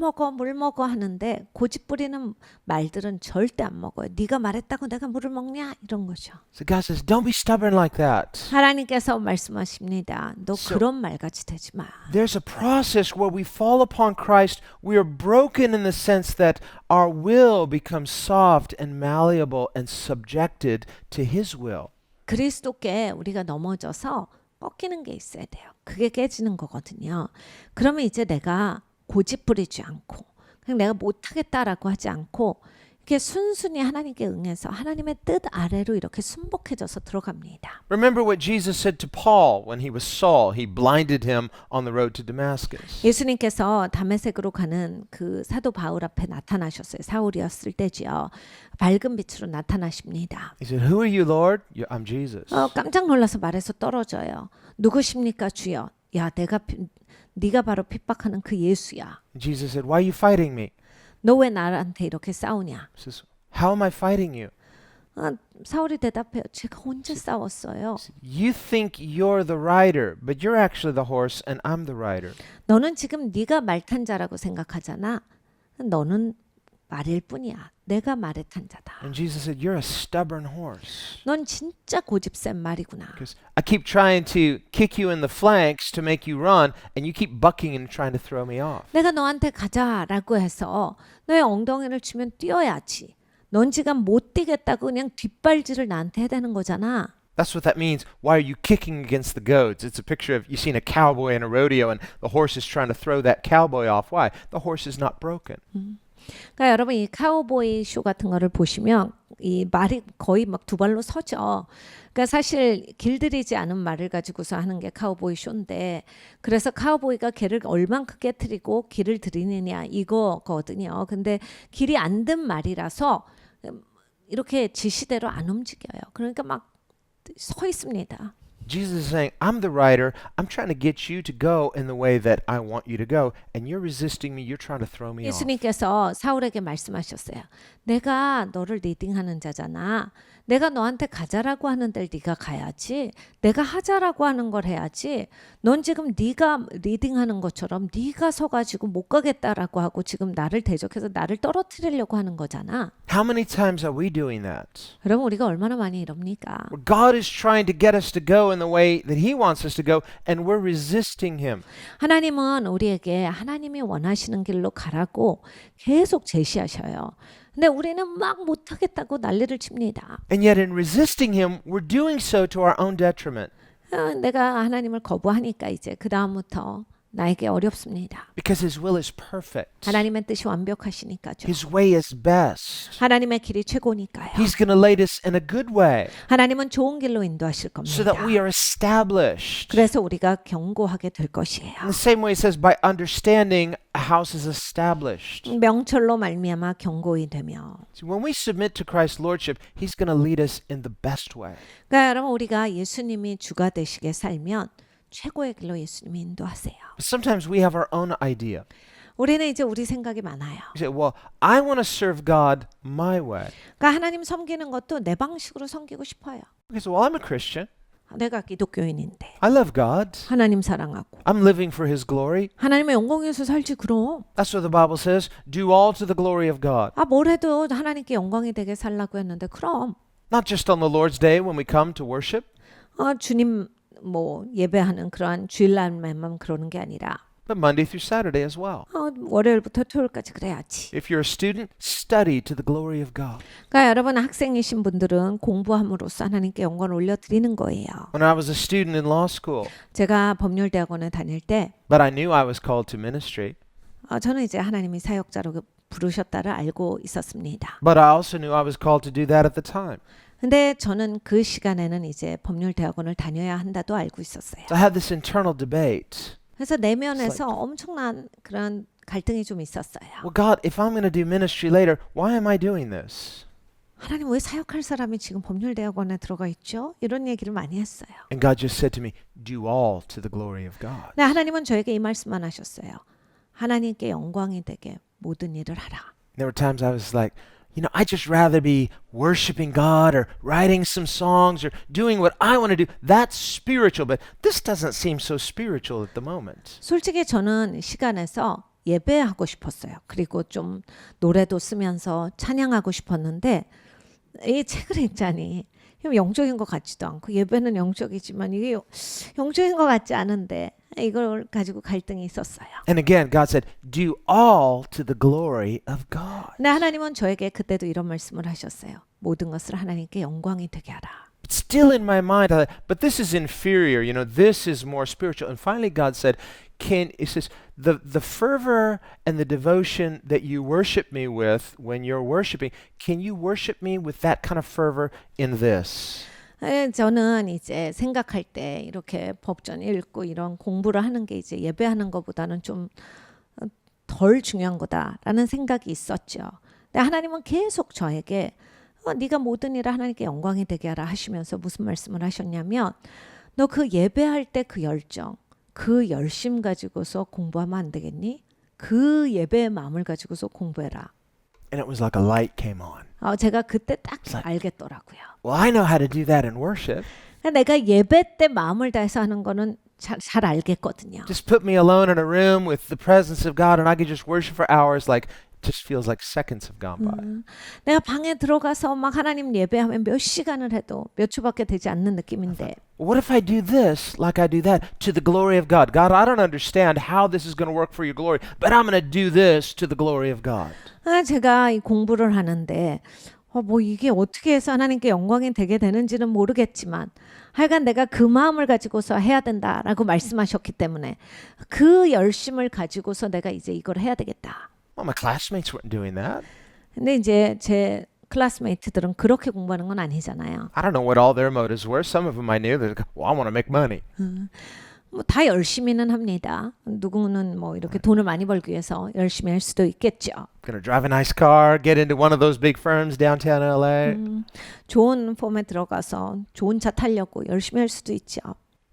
먹어 하는데 고집 부리는 말들은 절대 안 먹어요. 네가 말했다고 내가 물을 먹냐? 이런 거죠. So God says, don't be stubborn like that. 하나님께서 말씀하십니다. 너 So- 그런 말같이 되지 마. There's a process where we fall upon Christ. We are broken in the sense that our will becomes soft and malleable and subjected to His will. 그리스도께 우리가 넘어져서 꺾이는 게 있어야 돼요. 그게 깨지는 거거든요. 그러면 이제 내가 고집 부리지 않고 그냥 내가 못하겠다라고 하지 않고 이렇게 순순히 하나님께 응해서 하나님의 뜻 아래로 이렇게 순복해져서 들어갑니다. Remember what Jesus said to Paul when he was Saul. He blinded him on the road to Damascus. 예수님께서 다메섹으로 가는 그 사도 바울 앞에 나타나셨어요. 사울이었을 때지요. 밝은 빛으로 나타나십니다. He said, who are you, Lord? I'm Jesus. 깜짝 놀라서 말에서 떨어져요. 누구십니까 주여? 야, 네가 바로 핍박하는 그 예수야. Jesus said, why are you fighting me? 너 왜 나한테 이렇게 싸우냐? He says, how am I fighting you? 사울이 대답해요. 제가 언제 싸웠어요? You think you're the rider, but you're actually the horse and I'm the rider. 너는 지금 네가 말 탄 자라고 생각하잖아. 너는 말일 뿐이야. 내가 말의 탄 자다. And Jesus said, you're a stubborn horse. 넌 진짜 고집 센 말이구나. Because I keep trying to kick you in the flanks to make you run, and you keep bucking and trying to throw me off. 내가 너한테 가자라고 해서 너의 엉덩이를 치면 뛰어야지. 넌 지금 못 뛰겠다고 그냥 뒷발질을 나한테 해대는 거잖아. That's what that means. Why are you kicking against the goads? It's a picture of you've seen a cowboy in a rodeo, and the horse is trying to throw that cowboy off. Why? The horse is not broken. 그러니까 여러분 이 카우보이 쇼 같은 거를 보시면 이 말이 거의 막 두 발로 서죠. 그러니까 사실 길들이지 않은 말을 가지고서 하는 게 카우보이 쇼인데 그래서 카우보이가 개를 얼만큼 깨트리고 길을 들이느냐 이거거든요. 근데 길이 안 든 말이라서 이렇게 지시대로 안 움직여요. 그러니까 막 서 있습니다. Jesus is saying, I'm the rider. I'm trying to get you to go in the way that I want you to go, and you're resisting me. You're trying to throw me off. 예수님께서 사울에게 말씀하셨어요. 내가 너를 리딩하는 자잖아. 내가 너한테 가자라고 하는 데를 네가 가야지. 내가 하자라고 하는 걸 해야지. 넌 지금 네가 리딩하는 것처럼 네가 서가지고 못 가겠다라고 하고 지금 나를 대적해서 나를 떨어뜨리려고 하는 거잖아. How many times are we doing that? 그럼 우리가 얼마나 많이 이럽니까? Where God is trying to get us to go in the way that He wants us to go, and we're resisting Him. 하나님은 우리에게 하나님이 원하시는 길로 가라고 계속 제시하셔요. 근데 우리는 막 못하겠다고 난리를 칩니다. And yet, in resisting Him, we're doing so to our own detriment. 내가 하나님을 거부하니까 이제 그 다음부터 나에게 어렵습니다. Because His will is perfect. 하나님의 뜻이 완벽하시니까죠. His way is best. 하나님의 길이 최고니까요. He's going to lead us in a good way 하나님은 좋은 길로 인도하실 겁니다. so that we are established. 그래서 우리가 견고하게 될 것이에요. In the same way, it says, by understanding, a house is established. 명철로 말미암아 견고히 되며. See, when we submit to Christ's lordship, He's going to lead us in the best way. 그러니까 여러분 우리가 예수님이 주가 되시게 살면 최고의 길로 예수님이 인도하세요. But sometimes we have our own idea. 우리는 이제 우리 생각이 많아요. We say, well, I want to serve God my way. 그러니까 하나님 섬기는 것도 내 방식으로 섬기고 싶어요. Because, well, I'm a Christian. 내가 기독교인인데 I love God. 하나님 사랑하고 I'm living for His glory. 하나님의 영광 위해서 살지 그럼. That's what the Bible says. Do all to the glory of God. 뭘 해도 하나님께 영광이 되게 살라고 했는데 그럼 Not just on the Lord's day when we come to worship, 주님 예배하는 그러한 주일날만 그러는 게 아니라 but Monday through Saturday as well. 월요일부터 토요일까지 그래야지. If you're a student, study to the glory of God. 그러니까 여러분 학생이신 분들은 공부함으로써 하나님께 영광을 올려드리는 거예요. When I was a student in law school, 제가 법률대학원에 다닐 때 but I knew I was called to ministry, 저는 이제 하나님이 사역자로 부르셨다를 알고 있었습니다. but I also knew I was called to do that at the time. 근데 저는 그 시간에는 이제 법률대학원을 다녀야 한다도 알고 있었어요. So I had this internal debate. 그래서 내면에서 엄청난 그런 갈등이 좀 있었어요. Well, God, if I'm going to do ministry later, why am I doing this? 하나님 왜 사역할 사람이 지금 법률대학원에 들어가 있죠? 이런 얘기를 많이 했어요. And God just said to me, do all to the glory of God. 근데 하나님은 저에게 이 말씀만 하셨어요. 하나님께 영광이 되게 모든 일을 하라. There were times I was like, I'd just rather be worshiping God or writing some songs or doing what I want to do. That's spiritual, but this doesn't seem so spiritual at the moment. 솔직히 저는 시간에서 예배하고 싶었어요. 그리고 좀 노래도 쓰면서 찬양하고 싶었는데 이 책을 읽자니 영적인 것 같지도 않고 예배는 영적이지만 이게 영적인 것 같지 않은데 이걸 가지고 갈등이 있었어요. And again, God said, do all to the glory of God. 근데 하나님은 저에게 그때도 이런 말씀을 하셨어요. 모든 것을 하나님께 영광이 되게 하라. But still in my mind, I thought, but this is inferior. This is more spiritual. And finally, God said, it says, the fervor and the devotion that you worship me with when you're worshiping, can you worship me with that kind of fervor in this? 저는 이제 생각할 때 이렇게 법전 읽고 이런 공부를 하는 게 이제 예배하는 것보다는 좀 덜 중요한 거다라는 생각이 있었죠. 근데 하나님은 계속 저에게 네가 모든 일을 하나님께 영광이 되게 하라 하시면서 무슨 말씀을 하셨냐면 너 그 예배할 때 그 열정, 그 열심 가지고서 공부하면 안 되겠니? 그 예배의 마음을 가지고서 공부해라. And it was like a light came on. 제가 그때 딱 알겠더라고요. Well, I know how to do that in worship. 내가 예배 때 마음을 다해서 하는 거는 잘 알겠거든요. Just put me alone in a room with the presence of God and I could just worship for hours like just feels like seconds have gone by. 내가 방에 들어가서 막 하나님 예배하면 몇 시간을 해도 몇 초밖에 되지 않는 느낌인데 What if I do this like I do that to the glory of God? God, I don't understand how this is going to work for your glory, but I'm going to do this to the glory of God. 제가 이 공부를 하는데 이게 어떻게 해서 하나님께 영광이 되게 되는지는 모르겠지만 하여간 내가 그 마음을 가지고서 해야 된다라고 말씀하셨기 때문에 그 열심을 가지고서 내가 이제 이걸 해야 되겠다. Well, my classmates weren't doing that. 근데 이제 제 클래스메이트들은 그렇게 공부하는 건 아니잖아요. I don't know what all their motives were. Some of them I knew. They're like, well, I want to make money. 다 열심히는 합니다. 누구는 이렇게 돈을 많이 벌기 위해서 열심히 할 수도 있겠죠. Gonna drive a nice car, get into one of those big firms downtown LA. 좋은 폼에 들어가서 좋은 차 타려고 열심히 할 수도 있죠.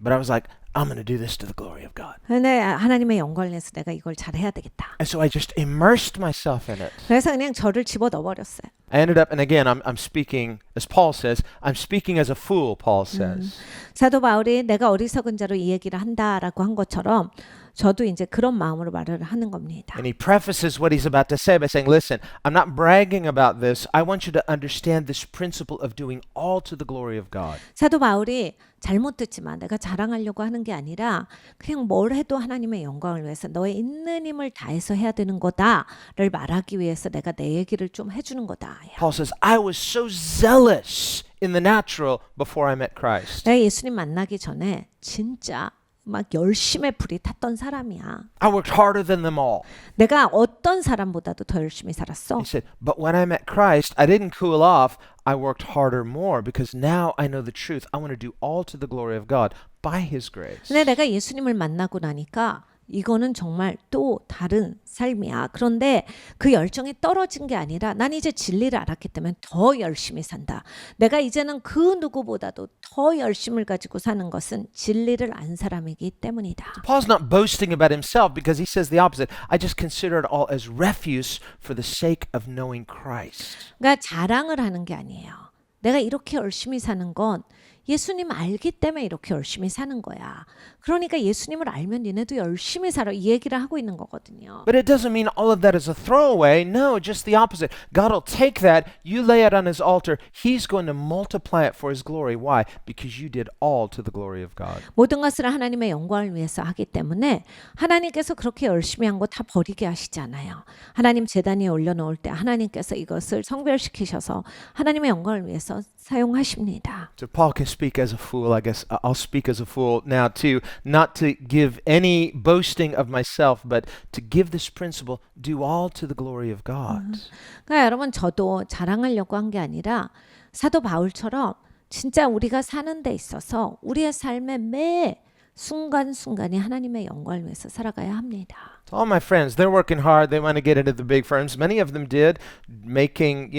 But I was like, I'm going to do this to the glory of God. 근데 하나님의 영광을 위해서 내가 이걸 잘해야 되겠다. And so I just immersed myself in it. 그래서 그냥 저를 집어 넣어버렸어요. I ended up, and again, I'm speaking, as Paul says, I'm speaking as a fool, Paul says. 사도 바울이 내가 어리석은 자로 이 얘기를 한다라고 한 것처럼 저도 이제 그런 마음으로 말을 하는 겁니다. And he prefaces what he's about to say by saying, listen, I'm not bragging about this. I want you to understand this principle of doing all to the glory of God. 사도 바울이 잘못 듣지만 내가 자랑하려고 하는 게 아니라 그냥 뭘 해도 하나님의 영광을 위해서 너의 있는 힘을 다해서 해야 되는 거다를 말하기 위해서 내가 내 얘기를 좀 해주는 거다. Paul says, I was so zealous in the natural before I met Christ. 내가 예수님 만나기 전에 진짜 막 열심히 불이 탔던 사람이야. I worked harder than them all. 내가 어떤 사람보다도 더 열심히 살았어. He said, but when I met Christ, I didn't cool off. I worked harder more because now I know the truth. I want to do all to the glory of God by His grace. 근데 내가 예수님을 만나고 나니까 이거는 정말 또 다른 삶이야. 그런데 그 열정이 떨어진 게 아니라 난 이제 진리를 알았기 때문에 더 열심히 산다. 내가 이제는 그 누구보다도 더 열심을 가지고 사는 것은 진리를 안 사람이기 때문이다. Paul's not boasting about himself because he says the opposite. I just consider it all as refuse for the sake of knowing Christ. 그러니까 자랑을 하는 게 아니에요. 내가 이렇게 열심히 사는 건 예수님 알기 때문에 이렇게 열심히 사는 거야. 그러니까 예수님을 알면 니네도 열심히 살아. 이 얘기를 하고 있는 거거든요. But it doesn't mean all of that is a throwaway. No, just the opposite. God will take that, you lay it on His altar. He's going to multiply it for His glory. Why? Because you did all to the glory of God. 모든 것을 하나님의 영광을 위해서 하기 때문에 하나님께서 그렇게 열심히 한 거 다 버리게 하시지 않아요. 하나님 제단 위에 올려놓을 때 하나님께서 이것을 성별시키셔서 하나님의 영광을 위해서 사용하십니다. So Paul can speak as a fool. I guess I'll speak as a fool now too. Not to give any boasting of myself, but to give this principle, do all to the glory of God. 그러니까 여러분 저도 자랑하려고 한 게 아니라 사도 바울처럼 진짜 우리가 사는 데 있어서 우리의 삶의 매 순간순간이 하나님의 영광을 위해서 살아가야 합니다. To all my friends, they're working hard. They want to get into the big firms. Many of them did, making,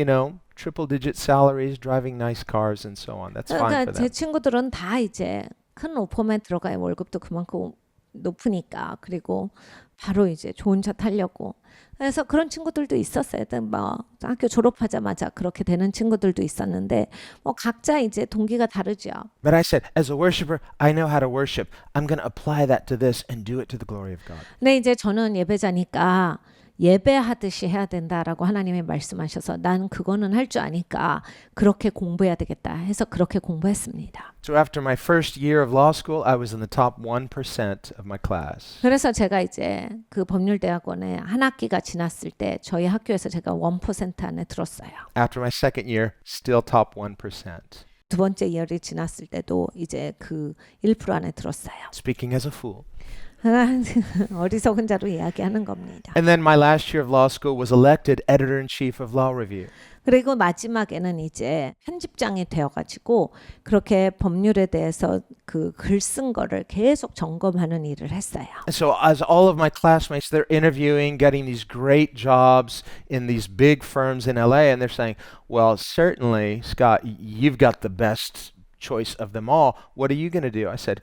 triple-digit salaries, driving nice cars, and so on. That's fine 그러니까 for 제 them. 친구들은 다 이제 큰 로펌에 들어가야 월급도 그만큼 높으니까 그리고 바로 이제 좋은 차 타려고 그래서 그런 친구들도 있었어요. 뭐 학교 졸업하자마자 그렇게 되는 친구들도 있었는데 뭐 각자 이제 동기가 다르죠. But I said, as a worshiper, I know how to worship. I'm going to apply that to this and do it to the glory of God. 근데 이제 저는 예배자니까 예배하듯이 해야 된다라고 하나님이 말씀하셔서 난 그거는 할 줄 아니까 그렇게 공부해야 되겠다 해서 그렇게 공부했습니다. So after my first year of law school, I was in the top 1% of my class. 그래서 제가 이제 그 법률대학원에 한 학기가 지났을 때 저희 학교에서 제가 1% 안에 들었어요. After my second year, still top 1%. 두 번째 이열이 지났을 때도 이제 그 1% 안에 들었어요. Speaking as a fool. 어리석은 자로 이야기하는 겁니다. And then my last year of law school was elected editor-in-chief of Law Review. 그리고 마지막에는 이제 편집장이 되어가지고 그렇게 법률에 대해서 그 글 쓴 거를 계속 점검하는 일을 했어요. And so as all of my classmates, they're interviewing, getting these great jobs in these big firms in LA, and they're saying, well, certainly, Scott, you've got the best choice of them all. What are you going to do? I said,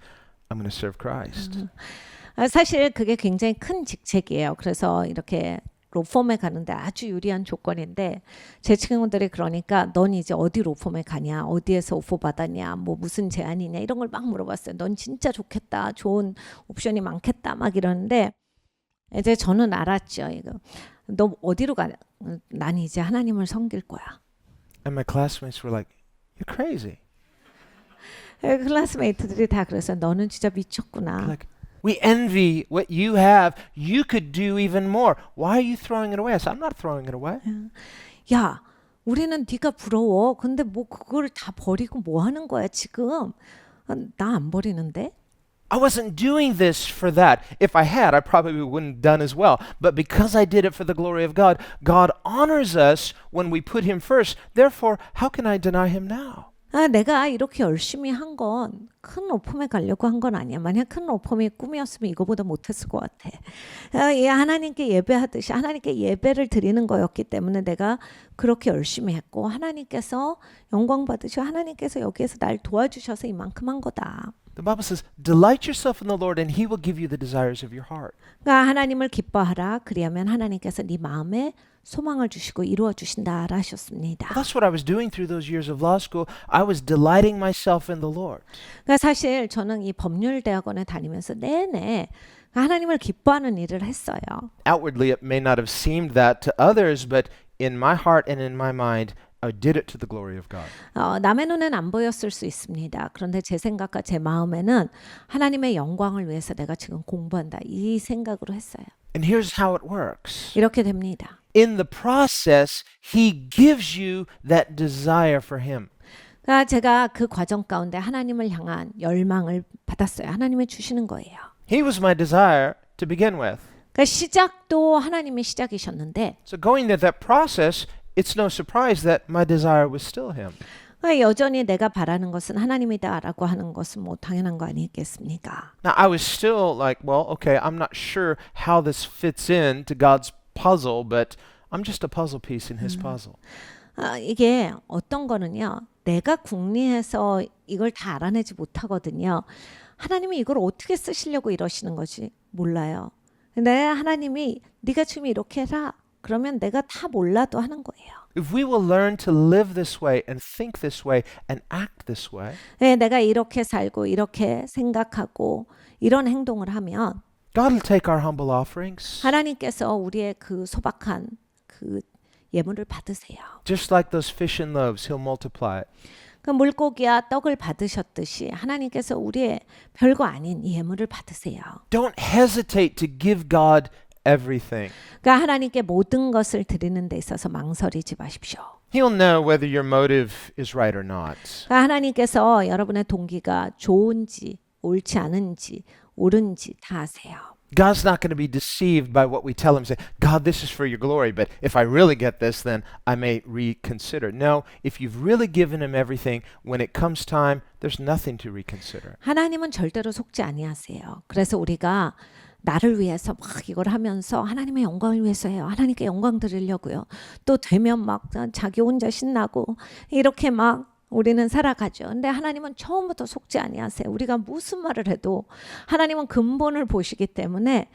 I'm going to serve Christ. 사실 그게 굉장히 큰 직책이에요. 그래서 이렇게 로펌에 가는데 아주 유리한 조건인데 제 친구들이 그러니까 넌 이제 어디 로펌에 가냐, 어디에서 오퍼 받았냐, 뭐 무슨 제안이냐 이런 걸 막 물어봤어요. 넌 진짜 좋겠다, 좋은 옵션이 많겠다 막 이러는데 이제 저는 알았죠. 이거 너 어디로 가? 난 이제 하나님을 섬길 거야. And my classmates were like, you're crazy. 클래스메이트들이 다 그래서 너는 진짜 미쳤구나. Like, we envy what you have. You could do even more. Why are you throwing it away? I said, I'm not throwing it away. 야, 우리는 네가 부러워. 근데 뭐 그걸 다 버리고 뭐 하는 거야 지금? 나 안 버리는데? I wasn't doing this for that. If I had, I probably wouldn't have done as well. But because I did it for the glory of God, God honors us when we put Him first. Therefore, how can I deny Him now? 내가 이렇게 열심히 한 건 큰 로펌에 가려고 한 건 아니야. 만약 큰 로펌이 꿈이었으면 이거보다 못했을 것 같아. 하나님께 예배하듯이 하나님께 예배를 드리는 거였기 때문에 내가 그렇게 열심히 했고 하나님께서 영광 받으시고 하나님께서 여기에서 날 도와주셔서 이만큼 한 거다. The Bible says, delight yourself in the Lord and he will give you the desires of your heart. 그러니까 하나님을 기뻐하라. 그리하면 하나님께서 네 마음에 소망을 주시고 이루어 주신다라 하셨습니다. Well, that's what I was doing through those years of law school. I was delighting myself in the Lord. 그러니까 사실 저는 이 법률 대학원에 다니면서 내내 하나님을 기뻐하는 일을 했어요. Outwardly, it may not have seemed that to others, but in my heart and in my mind, I did it to the glory of God. 남의 눈엔 안 보였을 수 있습니다. 그런데 제 생각과 제 마음에는 하나님의 영광을 위해서 내가 지금 공부한다. 이 생각으로 했어요. And here's how it works. 이렇게 됩니다. In the process, he gives you that desire for him. 그러니까 제가 그 과정 가운데 하나님을 향한 열망을 받았어요. 하나님이 주시는 거예요. He was my desire to begin with. 그러니까 시작도 하나님의 시작이셨는데 So going through that process, it's no surprise that my desire was still him. 그러니까 여전히 내가 바라는 것은 하나님이다라고 하는 것은 뭐 당연한 거 아니겠습니까? Now, I was still like, well, okay, I'm not sure how this fits in to God's puzzle, but I'm just a puzzle piece in his puzzle. 이게 어떤 거는요. 내가 궁리해서 이걸 다 알아내지 못하거든요. 하나님이 이걸 어떻게 쓰시려고 이러시는 거지 몰라요. 근데 하나님이 네가 지금 이렇게 해라. 그러면 내가 다 몰라도 하는 거예요. If we will learn to live this way and think this way and act this way, 네, 내가 이렇게 살고 이렇게 생각하고 이런 행동을 하면 God will take our humble offerings, 하나님께서 우리의 그 소박한 그 예물을 받으세요. just like those fish and loaves, he'll multiply it. 그 물고기와 떡을 받으셨듯이 하나님께서 우리의 별거 아닌 이 예물을 받으세요. Don't hesitate to give God everything. 그러니까 하나님께 모든 것을 드리는 데 있어서 망설이지 마십시오. He'll know whether your motive is right or not. 그러니까 하나님께서 여러분의 동기가 좋은지 옳지 않은지 옳은지 다 아세요. God's not going to be deceived by what we tell him. Say, God, this is for your glory, but if I really get this, then I may reconsider. No, if you've really given him everything, when it comes time, there's nothing to reconsider. 하나님은 절대로 속지 아니하세요. 그래서 우리가 나를 위해서 막 이걸 하면서 하나님의 영광을 위해서 해요. 하나님께 영광 드리려고요. 또 되면 막 자기 혼자 신나고 이렇게 막 우리는 살아가죠. 근데 하나님은 처음부터 속지 아니하세요. 우리가 무슨 말을 해도 하나님은 근본을 보시기 때문에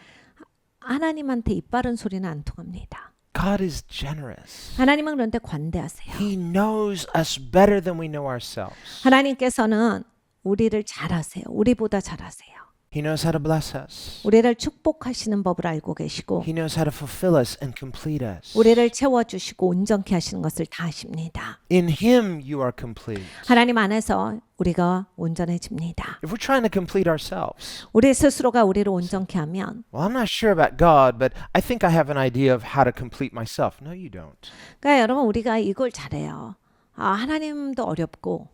하나님한테 입 바른 소리는 안 통합니다. God is generous. 하나님은 그런데 관대하세요. He knows us better than we know ourselves. 하나님께서는 우리를 잘 아세요. 우리보다 잘 아세요. He knows how to bless us. 우리를 축복하시는 법을 알고 계시고 He knows how to fulfill us and complete us. 우리를 채워주시고 온전케 하시는 것을 다 아십니다. In him you are complete. 하나님 안에서 우리가 온전해집니다. If we're trying to complete ourselves, 우리 스스로가 우리를 온전케 하면 well, I'm not sure about God, but I think I have an idea of how to complete myself. No, you don't. 그러니까 여러분 우리가 이걸 잘해요. 하나님도 어렵고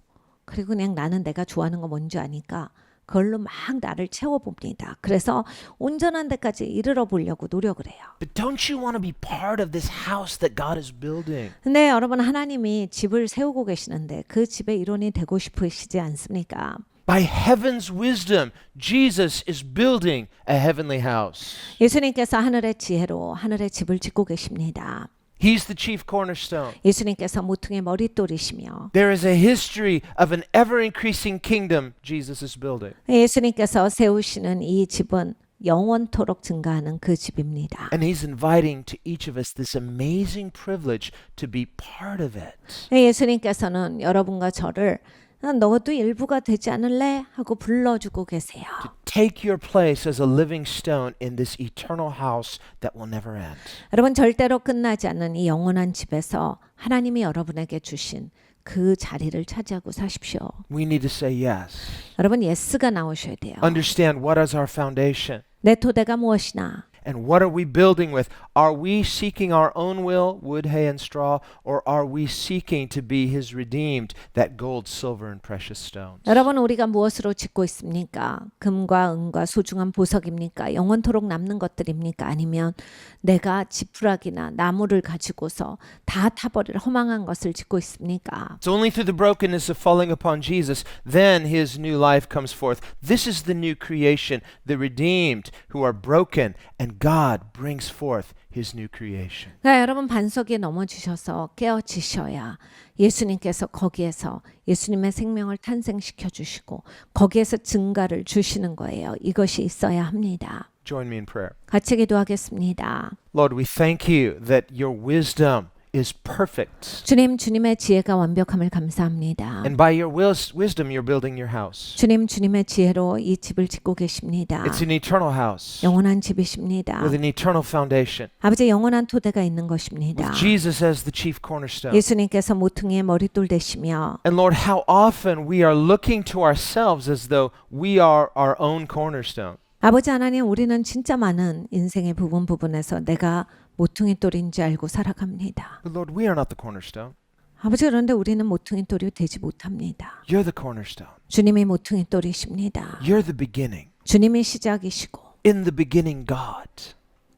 그리고 그냥 나는 내가 좋아하는 거 뭔지 아니까 그걸로 막 나를 채워봅니다. 그래서 온전한 데까지 이르러 보려고 노력을 해요. But don't you want to be part of this house that God is building? 근데 여러분 하나님이 집을 세우고 계시는데 그 집의 일원이 되고 싶으시지 않습니까? By heaven's wisdom, Jesus is building a heavenly house. 예수님께서 하늘의 지혜로 하늘의 집을 짓고 계십니다. He's the chief cornerstone. 예수님께서 모퉁이의 머릿돌이시며 There is a history of an ever-increasing kingdom Jesus is building. 예수님께서 세우시는 이 집은 영원토록 증가하는 그 집입니다. And he's inviting to each of us this amazing privilege to be part of it. 예수님께서는 여러분과 저를 너도 일부가 되지 않을래? 하고 불러주고 계세요. To take your place as a living stone in this eternal house that will never end. 여러분 절대로 끝나지 않는 이 영원한 집에서 하나님이 여러분에게 주신 그 자리를 차지하고 사십시오. We need to say yes. 여러분 예스가 나오셔야 돼요. Understand what is our foundation 내 토대가 무엇이나 and what are we building with? Are we seeking our own will, wood, hay, and straw, or are we seeking to be his redeemed, that gold, silver, and precious stones? 여러분 우리가 무엇으로 짓고 있습니까? 금과 은과 소중한 보석입니까? 영원토록 남는 것들입니까? 아니면 내가 지푸라기나 나무를 가지고서 다 타버릴 허망한 것을 짓고 있습니까? It's only through the brokenness of falling upon Jesus, then his new life comes forth. This is the new creation, the redeemed who are broken and and God brings forth his new creation. 그러니까 여러분 반석에 넘어지셔서 깨어지셔야 예수님께서 거기에서 예수님의 생명을 탄생시켜 주시고 거기에서 증가를 주시는 거예요. 이것이 있어야 합니다. Join me in prayer. 같이 기도하겠습니다. Lord, we thank you that your wisdom is perfect. 주님의 지혜가 완벽함을 감사합니다. And by your wisdom, you're building your house. 주님의 지혜로 이 집을 짓고 계십니다. It's an eternal house 영원한 집이십니다. with an eternal foundation, 아버지 영원한 토대가 있는 것입니다. with Jesus as the chief cornerstone. 예수님께서 모퉁이의 머릿돌 되시며 And Lord, how often we are looking to ourselves as though we are our own cornerstone. 아버지 하나님 우리는 진짜 많은 인생의 부분에서 내가 모퉁이 돌인지 알고 살아갑니다. But Lord, we are not the cornerstone. 아버지 그런데 우리는 모퉁이 돌이 되지 못합니다. You're the cornerstone. 주님이 모퉁이 돌이십니다. You're the beginning. 주님이 시작이시고 In the beginning, God.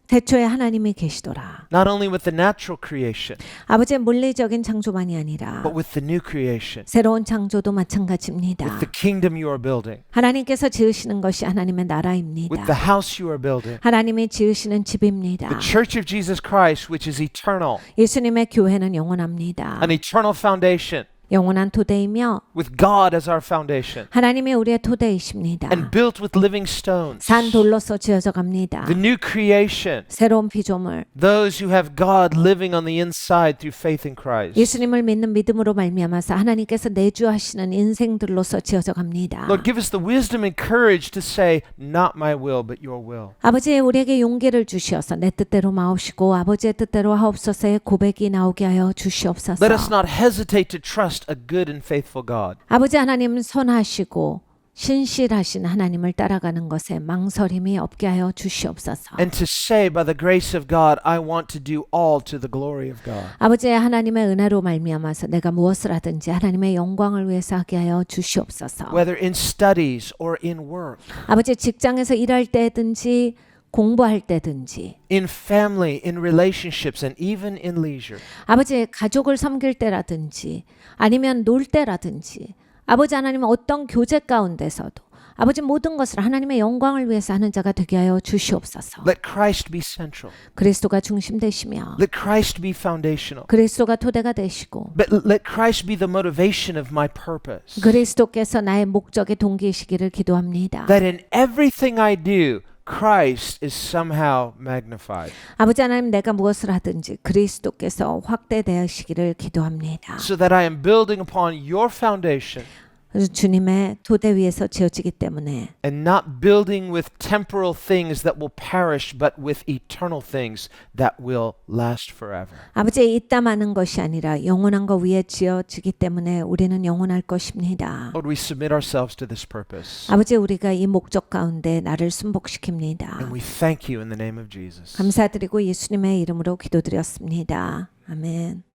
태초에 하나님이 계시더라. Not only with the natural creation, 아버지의 물리적인 창조만이 아니라 but with the new creation, 새로운 창조도 마찬가지입니다. with the kingdom you are building, 하나님께서 지으시는 것이 하나님의 with 나라입니다. the house you are building, 하나님이 지으시는 집입니다. the church of Jesus Christ, which is eternal, 예수님의 교회는 영원합니다. an eternal foundation, 영원한 토대이며 with God as our foundation, 하나님이 우리의 토대이십니다. and built with living stones. 산 돌로서 지어져 갑니다. The new creation, 새로운 피조물, those who have God living on the inside through faith in Christ. 예수님을 믿는 믿음으로 말미암아서 하나님께서 내주하시는 인생들로서 지어져 갑니다. Lord, give us the wisdom and courage to say, not my will, but your will. 아버지 우리에게 용기를 주시어서 내 뜻대로 마옵시고 아버지의 뜻대로 하옵소서의 고백이 나오게 하여 주시옵소서. Let us not hesitate to trust a good and faithful God. 아버지 하나님은 선하시고 신실하신 하나님을 따라가는 것에 망설임이 없게 하여 주시옵소서. And to say by the grace of God, I want to do all to the glory of God. 아버지 하나님의 은혜로 말미암아서 내가 무엇을 하든지 하나님의 영광을 위해서 하게 하여 주시옵소서. Whether in studies or in work, 아버지 직장에서 일할 때든지 공부할 때든지 in family, in relationships, and even in leisure. 아버지 가족을 섬길 때라든지 아니면 놀 때라든지 아버지 하나님은 어떤 교제 가운데서도 아버지 모든 것을 하나님의 영광을 위해서 하는 자가 되게 하여 주시옵소서. Let Christ be central. 그리스도가 중심 되시며 Let Christ be foundational. 그리스도가 토대가 되시고 But let Christ be the motivation of my purpose. 그리스도께서 나의 목적의 동기이시기를 기도합니다. That in everything I do, Christ is somehow magnified. 아버지 하나님 내가 무엇을 하든지 그리스도께서 확대되시기를 기도합니다. So that I am building upon your foundation 그래서 주님의 토대 위에서 지어지기 때문에 and not building with temporal things that will perish, but with eternal things that will last forever. 아버지 이따 마는 것이 아니라 영원한 것 위에 지어지기 때문에 우리는 영원할 것입니다. Lord, we submit ourselves to this purpose. 아버지 우리가 이 목적 가운데 나를 And 순복시킵니다. we thank you in the name of Jesus. 감사드리고 예수님의 이름으로 기도드렸습니다. 아멘.